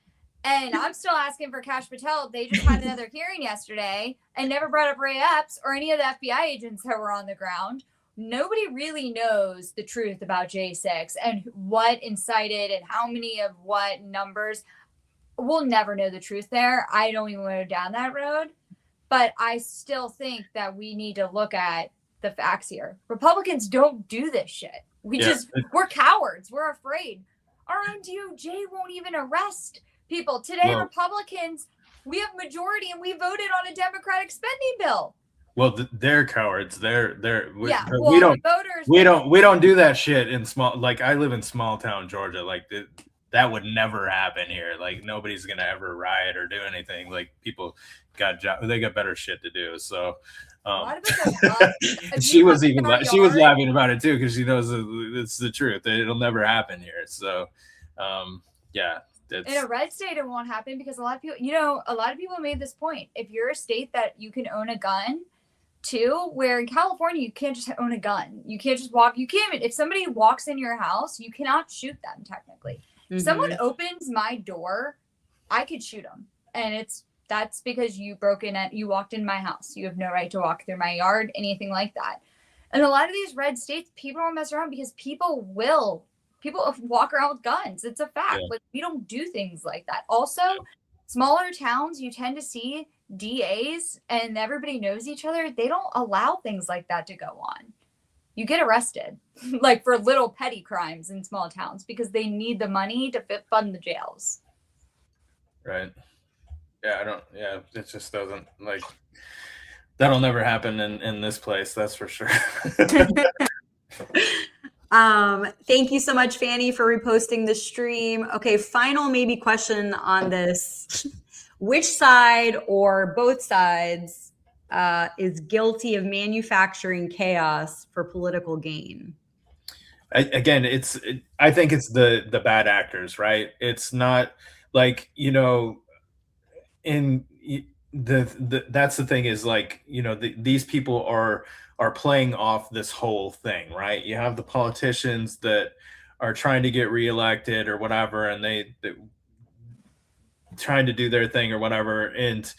and I'm still asking for Kash Patel. They just had another hearing yesterday and never brought up Ray Epps or any of the FBI agents that were on the ground. Nobody really knows the truth about J6 and what incited and how many of what numbers. We'll never know the truth there. I don't even want to go down that road. But I still think that we need to look at the facts here. Republicans don't do this shit. We're cowards. We're afraid. Our own DOJ won't even arrest people. Today, Republicans, we have majority and we voted on a Democratic spending bill. Well, they're cowards. We voters. We don't do that shit in small. Like I live in small town Georgia. Like that would never happen here. Like nobody's gonna ever riot or do anything. Like people they got better shit to do. So. She was laughing about it too because she knows it's the truth. It'll never happen here. So, yeah. In a red state, it won't happen because a lot of people made this point. If you're a state that you can own a gun, too, where in California you can't just own a gun. You can't just walk. You can't. If somebody walks in your house, you cannot shoot them technically. If someone opens my door, I could shoot them, and that's because you walked in my house. You have no right to walk through my yard, anything like that. And a lot of these red states, people don't mess around because people will people walk around with guns. It's a fact. Yeah. Like, we don't do things like that. Also, smaller towns, you tend to see DAs and everybody knows each other. They don't allow things like that to go on. You get arrested like for little petty crimes in small towns because they need the money to fund the jails. Right. Yeah, it just doesn't, like, that'll never happen in this place, that's for sure. Thank you so much, Fanny, for reposting the stream. Okay, final maybe question on this. Which side or both sides is guilty of manufacturing chaos for political gain? I think it's the bad actors, right? It's not like, you know, that's the thing is, like, you know, these people are playing off this whole thing, right? You have the politicians that are trying to get reelected or whatever, and they trying to do their thing or whatever, and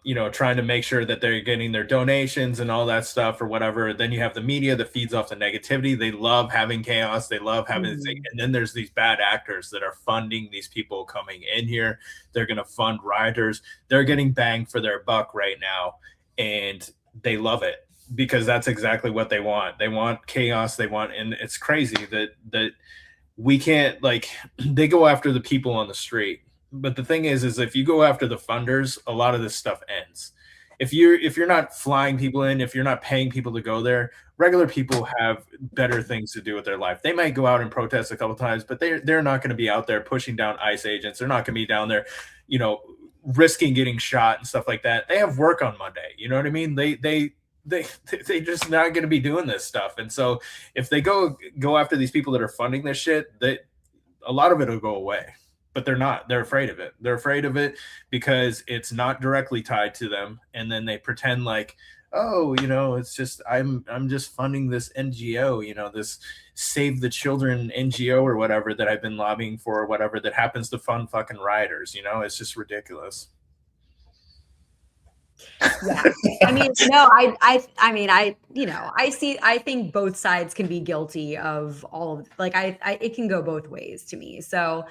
you know, trying to make sure that they're getting their donations and all that stuff or whatever. Then you have the media that feeds off the negativity. They love having chaos. They love having this thing. And then there's these bad actors that are funding these people coming in here. They're going to fund rioters. They're getting bang for their buck right now, and they love it because that's exactly what they want. They want chaos. And it's crazy that we can't, like, they go after the people on the street. But the thing is if you go after the funders, a lot of this stuff ends. If you're not flying people in, if you're not paying people to go there, regular people have better things to do with their life. They might go out and protest a couple times, but they're not going to be out there pushing down ICE agents. They're not going to be down there, you know, risking getting shot and stuff like that. They have work on Monday. You know what I mean? They just not going to be doing this stuff. And so if they go after these people that are funding this shit, a lot of it will go away. But they're not. They're afraid of it. They're afraid of it because it's not directly tied to them. And then they pretend like, oh, you know, it's just I'm just funding this NGO, you know, this Save the Children NGO or whatever that I've been lobbying for or whatever that happens to fund fucking rioters. You know, it's just ridiculous. Yeah. I mean, no, I mean, I think both sides can be guilty of all of, like, it can go both ways to me. So,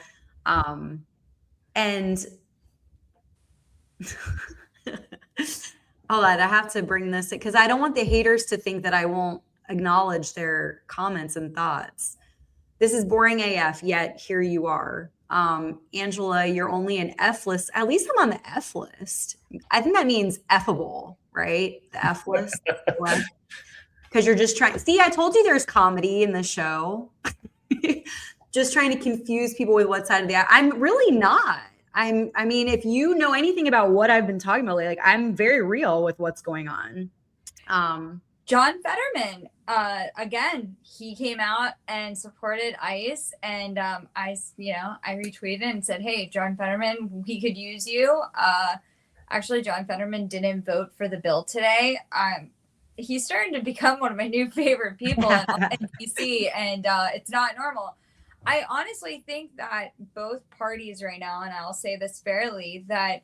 and hold on, I have to bring this because I don't want the haters to think that I won't acknowledge their comments and thoughts. This is boring AF, yet here you are. Angela, you're only an F list. At least I'm on the F list. I think that means effable, right? The F list. Because you're just trying. See, I told you there's comedy in the show. Just trying to confuse people with what side of the aisle. I'm really not. I mean, if you know anything about what I've been talking about, like, I'm very real with what's going on. John Fetterman, again, he came out and supported ICE, and I retweeted and said, "Hey, John Fetterman, we could use you." Actually, John Fetterman didn't vote for the bill today. He's starting to become one of my new favorite people in DC, and it's not normal. I honestly think that both parties right now, and I'll say this fairly, that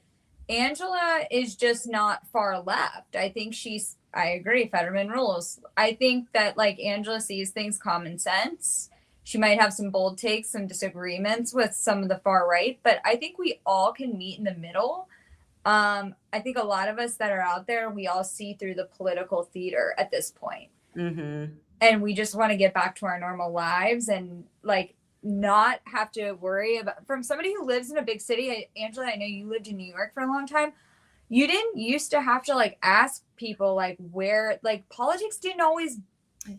Angela is just not far left. I think I agree, Fetterman rules. I think that, like, Angela sees things common sense. She might have some bold takes, some disagreements with some of the far right, but I think we all can meet in the middle. I think a lot of us that are out there, we all see through the political theater at this point. Mm-hmm. And we just want to get back to our normal lives and, like, not have to worry about, from somebody who lives in a big city. Angela, I know you lived in New York for a long time. You didn't used to have to, like, ask people, like, where, like, politics didn't always,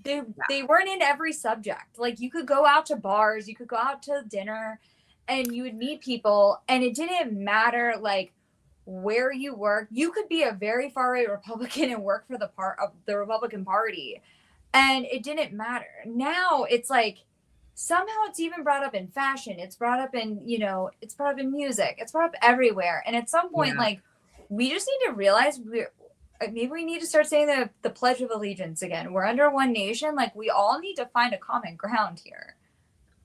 they weren't in every subject. Like, you could go out to bars, you could go out to dinner, and you would meet people, and it didn't matter, like, where you work. You could be a very far right Republican and work for the Republican Party, and it didn't matter. Now it's like, somehow it's even brought up in fashion. It's brought up in, you know, it's brought up in music. It's brought up everywhere. And at some point, like, we just need to realize maybe we need to start saying the Pledge of Allegiance again. We're under one nation. Like, we all need to find a common ground here.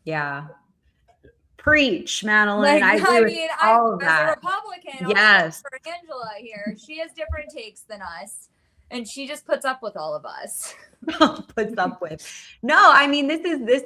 Yeah. Preach, Madeline. Like, I mean, all of that. As a Republican, yes, for Angela here, she has different takes than us, and she just puts up with all of us. Puts up with. No, I mean, this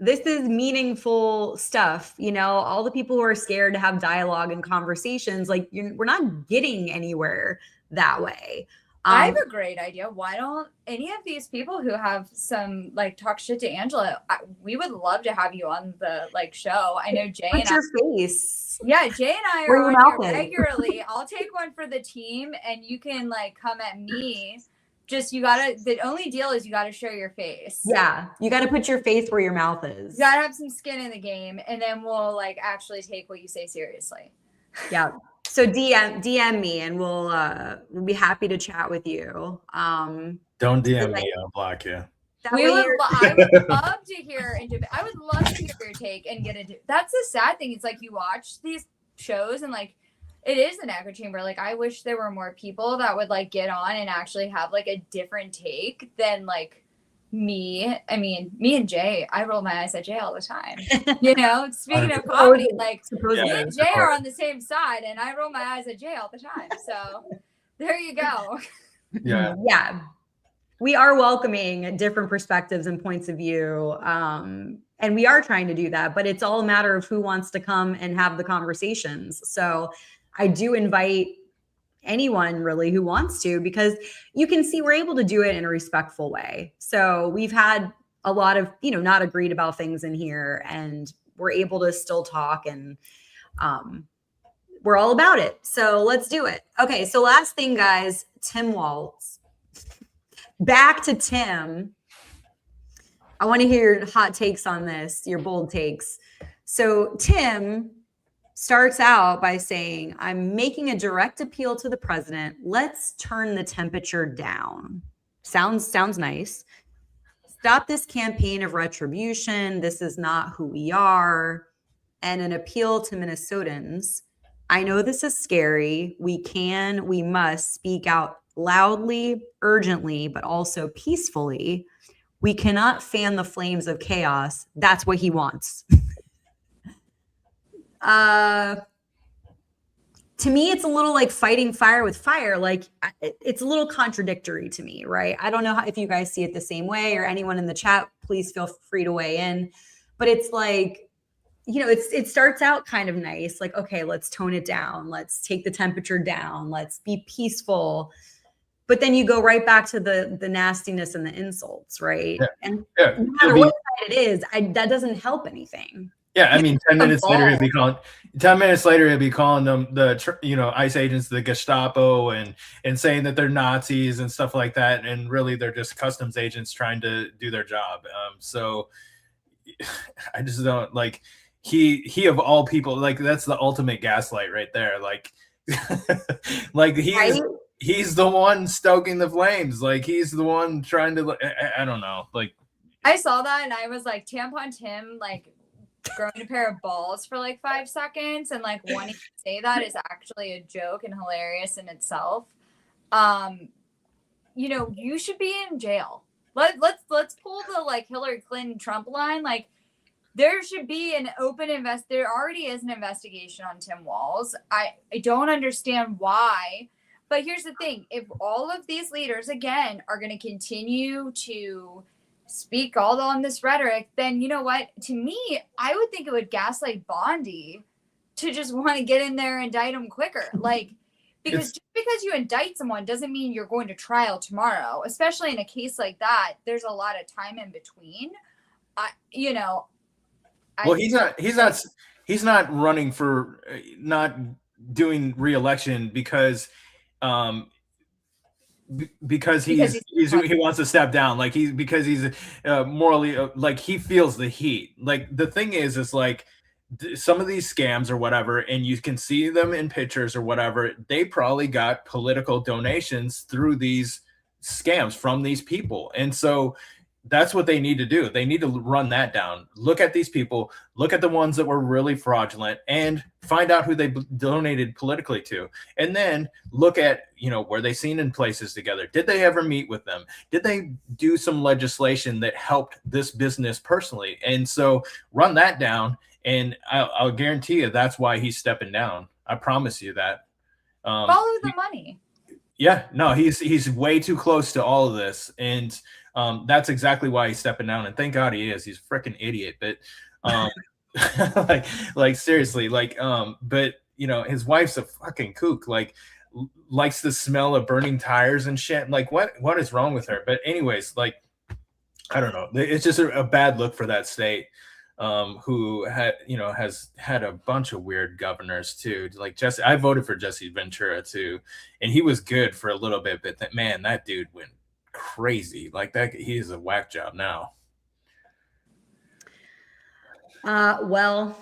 this is meaningful stuff. You know, all the people who are scared to have dialogue and conversations, like we're not getting anywhere that way. I have a great idea. Why don't any of these people who have some like talk shit to Angela? We would love to have you on the like show. I know Jay and your face. Yeah, Jay and I are on here regularly. I'll take one for the team, and you can like come at me. Just the only deal is you gotta show your face. Yeah, you gotta put your face where your mouth is. You gotta have some skin in the game, and then we'll like actually take what you say seriously. Yeah. So DM me and we'll be happy to chat with you. Don't DM me, I'll block you. I would love to hear I would love to hear your take and get into. That's the sad thing. It's like you watch these shows and like it is an echo chamber. Like I wish there were more people that would like get on and actually have like a different take than like me. I mean, me and Jay, I roll my eyes at Jay all the time. You know, speaking of comedy, like me and Jay are on the same side and I roll my eyes at Jay all the time. So there you go. Yeah. Yeah. We are welcoming different perspectives and points of view. And we are trying to do that, but it's all a matter of who wants to come and have the conversations. So I do invite anyone really who wants to, because you can see we're able to do it in a respectful way. So we've had a lot of, not agreed about things in here, and we're able to still talk, and we're all about it. So let's do it. Okay. So last thing, guys, Tim Walz. Back to Tim. I want to hear your hot takes on this, your bold takes. So Tim starts out by saying, I'm making a direct appeal to the president. Let's turn the temperature down. Sounds nice. Stop this campaign of retribution. This is not who we are. And an appeal to Minnesotans. I know this is scary. We must speak out loudly, urgently, but also peacefully. We cannot fan the flames of chaos. That's what he wants. To me, it's a little like fighting fire with fire. Like it's a little contradictory to me, right? I don't know if you guys see it the same way, or anyone in the chat, please feel free to weigh in. But it's like, it starts out kind of nice. Like, okay, let's tone it down. Let's take the temperature down. Let's be peaceful. But then you go right back to the nastiness and the insults, right? Yeah. And no matter what side it is, that doesn't help anything. Yeah, I mean, 10 minutes later, he'd be calling them the ICE agents, the Gestapo, and saying that they're Nazis and stuff like that, and really they're just customs agents trying to do their job. So I just don't like he of all people, like that's the ultimate gaslight right there. Like he's the one stoking the flames. Like he's the one trying to. I don't know. Like I saw that and I was like, tampon Tim, like growing a pair of balls for like 5 seconds and like wanting to say that is actually a joke and hilarious in itself. You should be in jail. Let's pull the like Hillary Clinton Trump line. Like there should be an open there already is an investigation on Tim Walz. I don't understand why, but here's the thing. If all of these leaders again are going to continue to speak all on this rhetoric, then you know what? To me, I would think it would gaslight Bondi to just want to get in there and indict him quicker. Like, just because you indict someone doesn't mean you're going to trial tomorrow, especially in a case like that. There's a lot of time in between. He's not running for not doing re-election because he wants to step down, like he's morally like he feels the heat. Like the thing is like some of these scams or whatever, and you can see them in pictures or whatever, they probably got political donations through these scams from these people. And so that's what they need to do. They need to run that down. Look at these people, look at the ones that were really fraudulent, and find out who they donated politically to. And then look at, were they seen in places together? Did they ever meet with them? Did they do some legislation that helped this business personally? And so run that down, and I'll guarantee you that's why he's stepping down. I promise you that. Follow the money. Yeah, no, he's way too close to all of this. And That's exactly why he's stepping down, and thank God he is. He's a freaking idiot. But like seriously, like but you know, his wife's a fucking kook. Like likes the smell of burning tires and shit. Like what is wrong with her? But anyways, like I don't know. It's just a bad look for that state. Who has had a bunch of weird governors too. Like Jesse, I voted for Jesse Ventura too, and he was good for a little bit, but that dude went crazy. Like that, he's a whack job now. Well,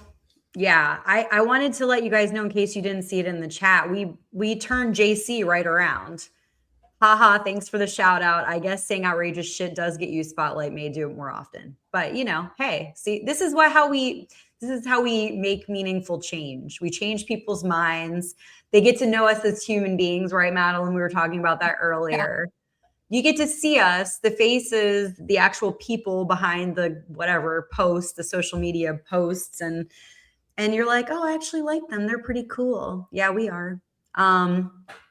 yeah, I wanted to let you guys know in case you didn't see it in the chat. We turned JC right around. Haha, thanks for the shout out. I guess saying outrageous shit does get you spotlight. May do it more often. But you know, hey, see, this is how we make meaningful change. We change people's minds. They get to know us as human beings, right, Madeline? We were talking about that earlier. Yeah. You get to see us, the faces, the actual people behind the whatever posts, the social media posts, and you're like, oh, I actually like them. They're pretty cool. Yeah, we are.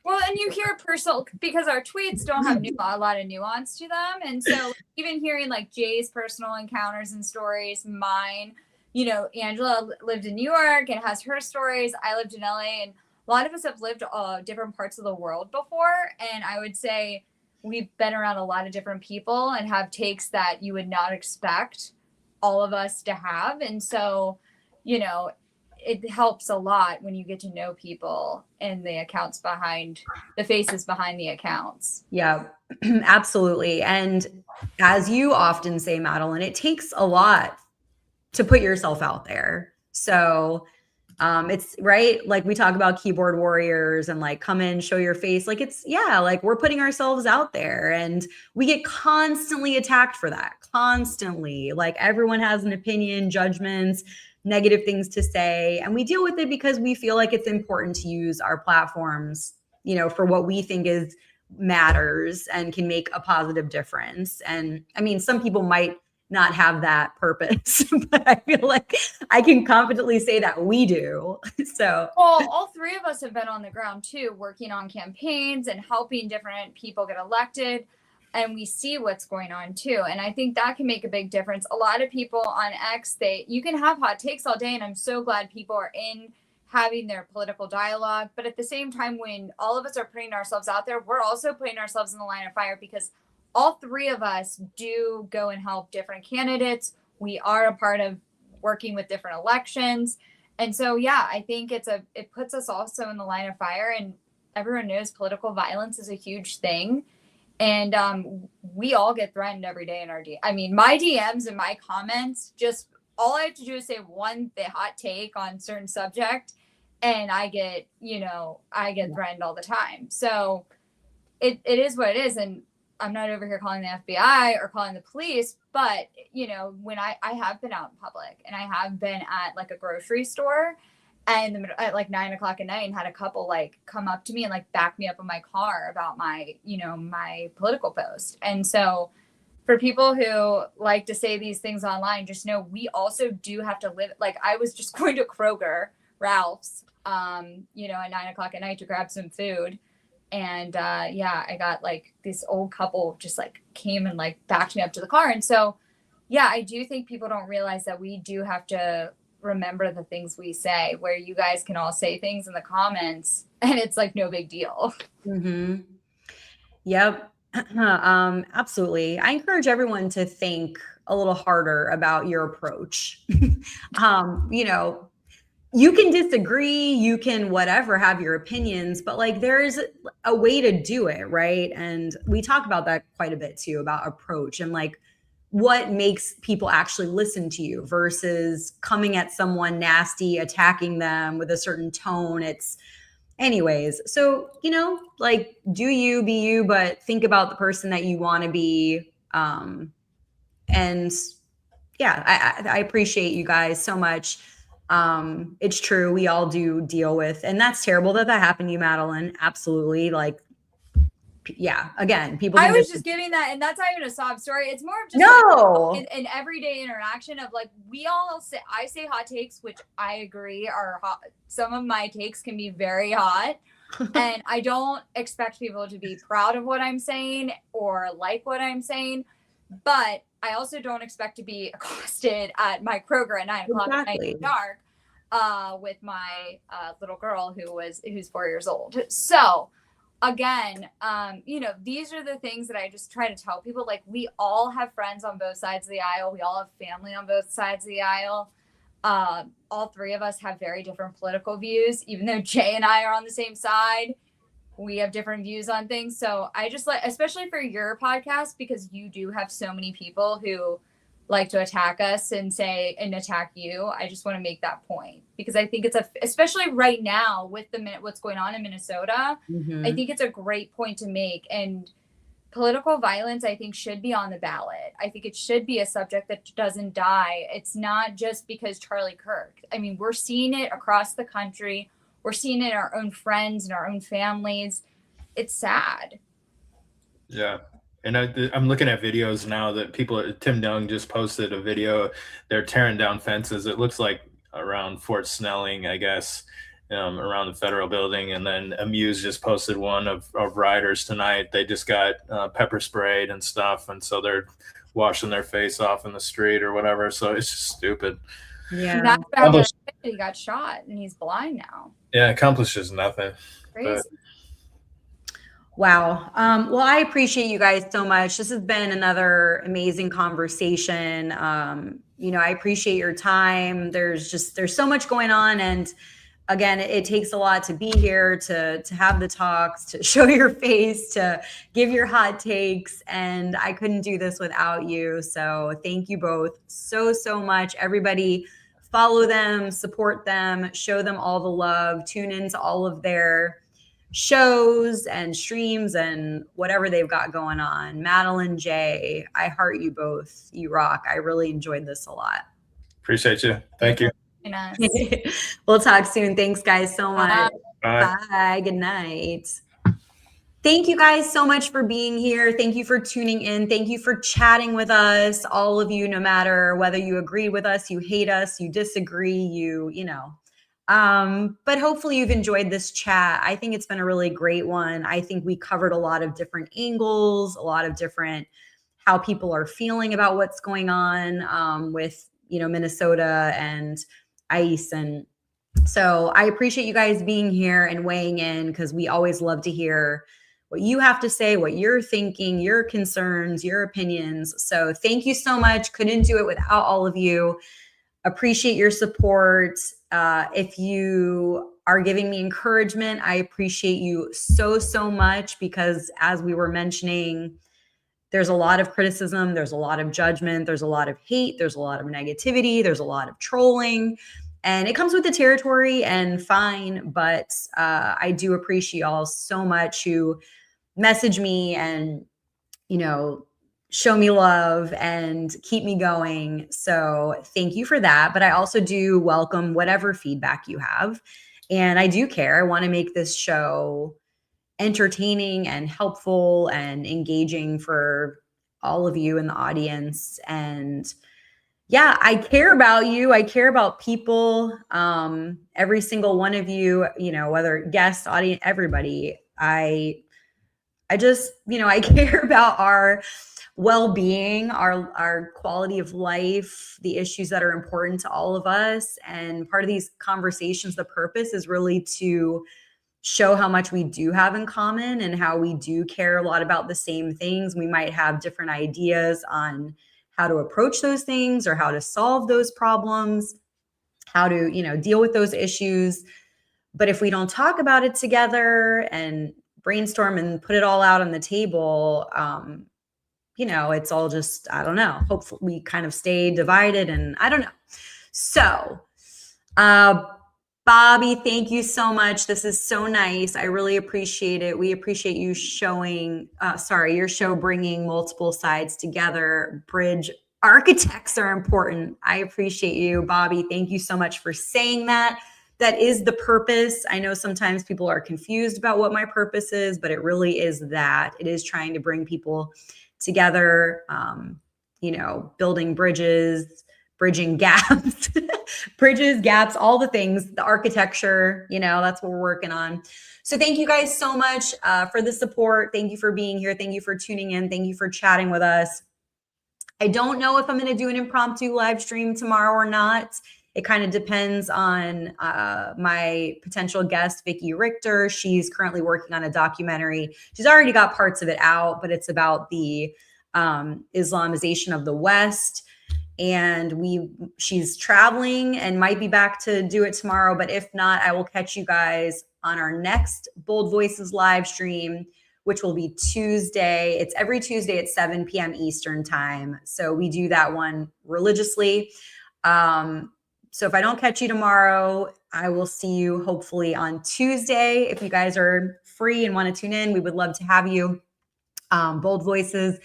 Well, and you hear personal, because our tweets don't have a lot of nuance to them. And so even hearing like Jay's personal encounters and stories, mine, you know, Angela lived in New York and has her stories. I lived in LA, and a lot of us have lived different parts of the world before. And I would say we've been around a lot of different people and have takes that you would not expect all of us to have. And so, you know, it helps a lot when you get to know people and the accounts behind the faces behind the accounts. Yeah, absolutely. And as you often say, Madeline, it takes a lot to put yourself out there. So it's right. Like we talk about keyboard warriors and like come in, show your face. Like like we're putting ourselves out there and we get constantly attacked for that. Constantly. Like everyone has an opinion, judgments, negative things to say, and we deal with it because we feel like it's important to use our platforms, you know, for what we think is matters and can make a positive difference. And I mean, some people might not have that purpose, but I feel like I can confidently say that we do. So, well, all three of us have been on the ground too, working on campaigns and helping different people get elected. And we see what's going on too. And I think that can make a big difference. A lot of people on X, you can have hot takes all day. And I'm so glad people are in having their political dialogue. But at the same time, when all of us are putting ourselves out there, we're also putting ourselves in the line of fire because all three of us do go and help different candidates. We are a part of working with different elections. And so, yeah, I think it puts us also in the line of fire. And everyone knows political violence is a huge thing. And we all get threatened every day in our DM. I mean, my DMs and my comments, just all I have to do is say the hot take on certain subject, and I get threatened all the time. So it is what it is. And I'm not over here calling the FBI or calling the police, but you know, when I have been out in public and I have been at like a grocery store and at like 9 o'clock at night and had a couple like come up to me and like back me up in my car about my political post. And so for people who like to say these things online, just know we also do have to live. Like I was just going to Ralph's, at 9 o'clock at night to grab some food. And I got like this old couple just like came and like backed me up to the car. And so, yeah, I do think people don't realize that we do have to remember the things we say, where you guys can all say things in the comments and it's like no big deal. Mm-hmm. Yep. Absolutely. I encourage everyone to think a little harder about your approach. You can disagree, you can whatever, have your opinions, but like there's a way to do it, right? And we talk about that quite a bit too, about approach and like what makes people actually listen to you versus coming at someone nasty, attacking them with a certain tone. Anyways, so, like do you, be you, but think about the person that you want to be. And yeah, I appreciate you guys so much. It's true. We all do deal with, and that's terrible that happened to you, Madeline. Absolutely. Like, yeah, again, people. I was just giving that, and that's not even a sob story. It's more of just like an everyday interaction of like, I say hot takes, which I agree are hot. Some of my takes can be very hot. And I don't expect people to be proud of what I'm saying or like what I'm saying. But I also don't expect to be accosted at my Kroger at 9 o'clock at night in the dark with my little girl who's 4 years old. So again, these are the things that I just try to tell people. Like, we all have friends on both sides of the aisle. We all have family on both sides of the aisle. All three of us have very different political views, even though Jay and I are on the same side. We have different views on things. So I just like, especially for your podcast, because you do have so many people who like to attack us and attack you. I just want to make that point, because I think especially right now with what's going on in Minnesota, I think it's a great point to make. And political violence, I think, should be on the ballot. I think it should be a subject that doesn't die. It's not just because Charlie Kirk. I mean, we're seeing it across the country. We're seeing it in our own friends and our own families. It's sad. Yeah. And I'm looking at videos now that Tim Young just posted a video. They're tearing down fences. It looks like around Fort Snelling, I guess, around the federal building. And then Amuse just posted one of riders tonight. They just got pepper sprayed and stuff. And so they're washing their face off in the street or whatever. So it's just stupid. Yeah. He got shot and he's blind now. Yeah, accomplishes nothing. Crazy. Wow. Well, I appreciate you guys so much. This has been another amazing conversation. I appreciate your time. There's so much going on. And again, it takes a lot to be here, to have the talks, to show your face, to give your hot takes. And I couldn't do this without you. So thank you both so, so much. Everybody, follow them, support them, show them all the love, tune into all of their shows and streams and whatever they've got going on. Madeline, Jay, I heart you both. You rock. I really enjoyed this a lot. Appreciate you. Thank you. We'll talk soon. Thanks, guys, so much. Bye. Bye. Good night. Thank you guys so much for being here. Thank you for tuning in. Thank you for chatting with us, all of you, no matter whether you agree with us, you hate us, you disagree, but hopefully you've enjoyed this chat. I think it's been a really great one. I think we covered a lot of different angles, a lot of different how people are feeling about what's going on with, Minnesota and ICE. And so I appreciate you guys being here and weighing in, because we always love to hear what you have to say, what you're thinking, your concerns, your opinions. So thank you so much. Couldn't do it without all of you. Appreciate your support. If you are giving me encouragement, I appreciate you so, so much, because as we were mentioning, there's a lot of criticism, there's a lot of judgment, there's a lot of hate, there's a lot of negativity, there's a lot of trolling, and it comes with the territory, and fine. But I do appreciate y'all so much who message me and, show me love and keep me going. So thank you for that. But I also do welcome whatever feedback you have. And I do care. I want to make this show entertaining and helpful and engaging for all of you in the audience. And yeah, I care about you. I care about people. Every single one of you, whether guest, audience, everybody. I just, I care about our well-being, our quality of life, the issues that are important to all of us. And part of these conversations, the purpose is really to show how much we do have in common and how we do care a lot about the same things. We might have different ideas on how to approach those things or how to solve those problems, how to, deal with those issues. But if we don't talk about it together and brainstorm and put it all out on the table, it's all just, I don't know. Hopefully we kind of stay divided, and I don't know. So, Bobby, thank you so much. This is so nice. I really appreciate it. We appreciate you your show bringing multiple sides together. Bridge architects are important. I appreciate you, Bobby. Thank you so much for saying that. That is the purpose. I know sometimes people are confused about what my purpose is, but it really is that. It is trying to bring people together, building bridges, bridging gaps, bridges, gaps, all the things, the architecture, that's what we're working on. So thank you guys so much for the support. Thank you for being here. Thank you for tuning in. Thank you for chatting with us. I don't know if I'm going to do an impromptu live stream tomorrow or not. It kind of depends on my potential guest, Vicki Richter. She's currently working on a documentary. She's already got parts of it out, but it's about the Islamization of the West. And she's traveling and might be back to do it tomorrow. But if not, I will catch you guys on our next Bold Voices live stream, which will be Tuesday. It's every Tuesday at 7 p.m. Eastern time. So we do that one religiously. So if I don't catch you tomorrow, I will see you hopefully on Tuesday. If you guys are free and want to tune in, we would love to have you. Bold Voices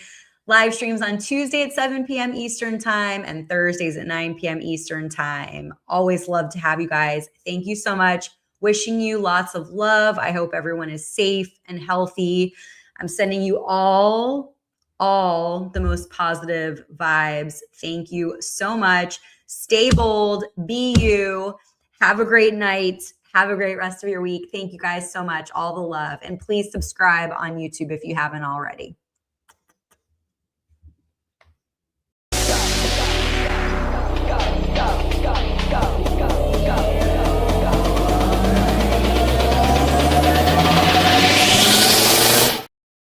live streams on Tuesday at 7 p.m. Eastern time and Thursdays at 9 p.m. Eastern time. Always love to have you guys. Thank you so much. Wishing you lots of love. I hope everyone is safe and healthy. I'm sending you all the most positive vibes. Thank you so much. Stay bold. Be you. Have a great night. Have a great rest of your week. Thank you guys so much. All the love. And please subscribe on YouTube if you haven't already.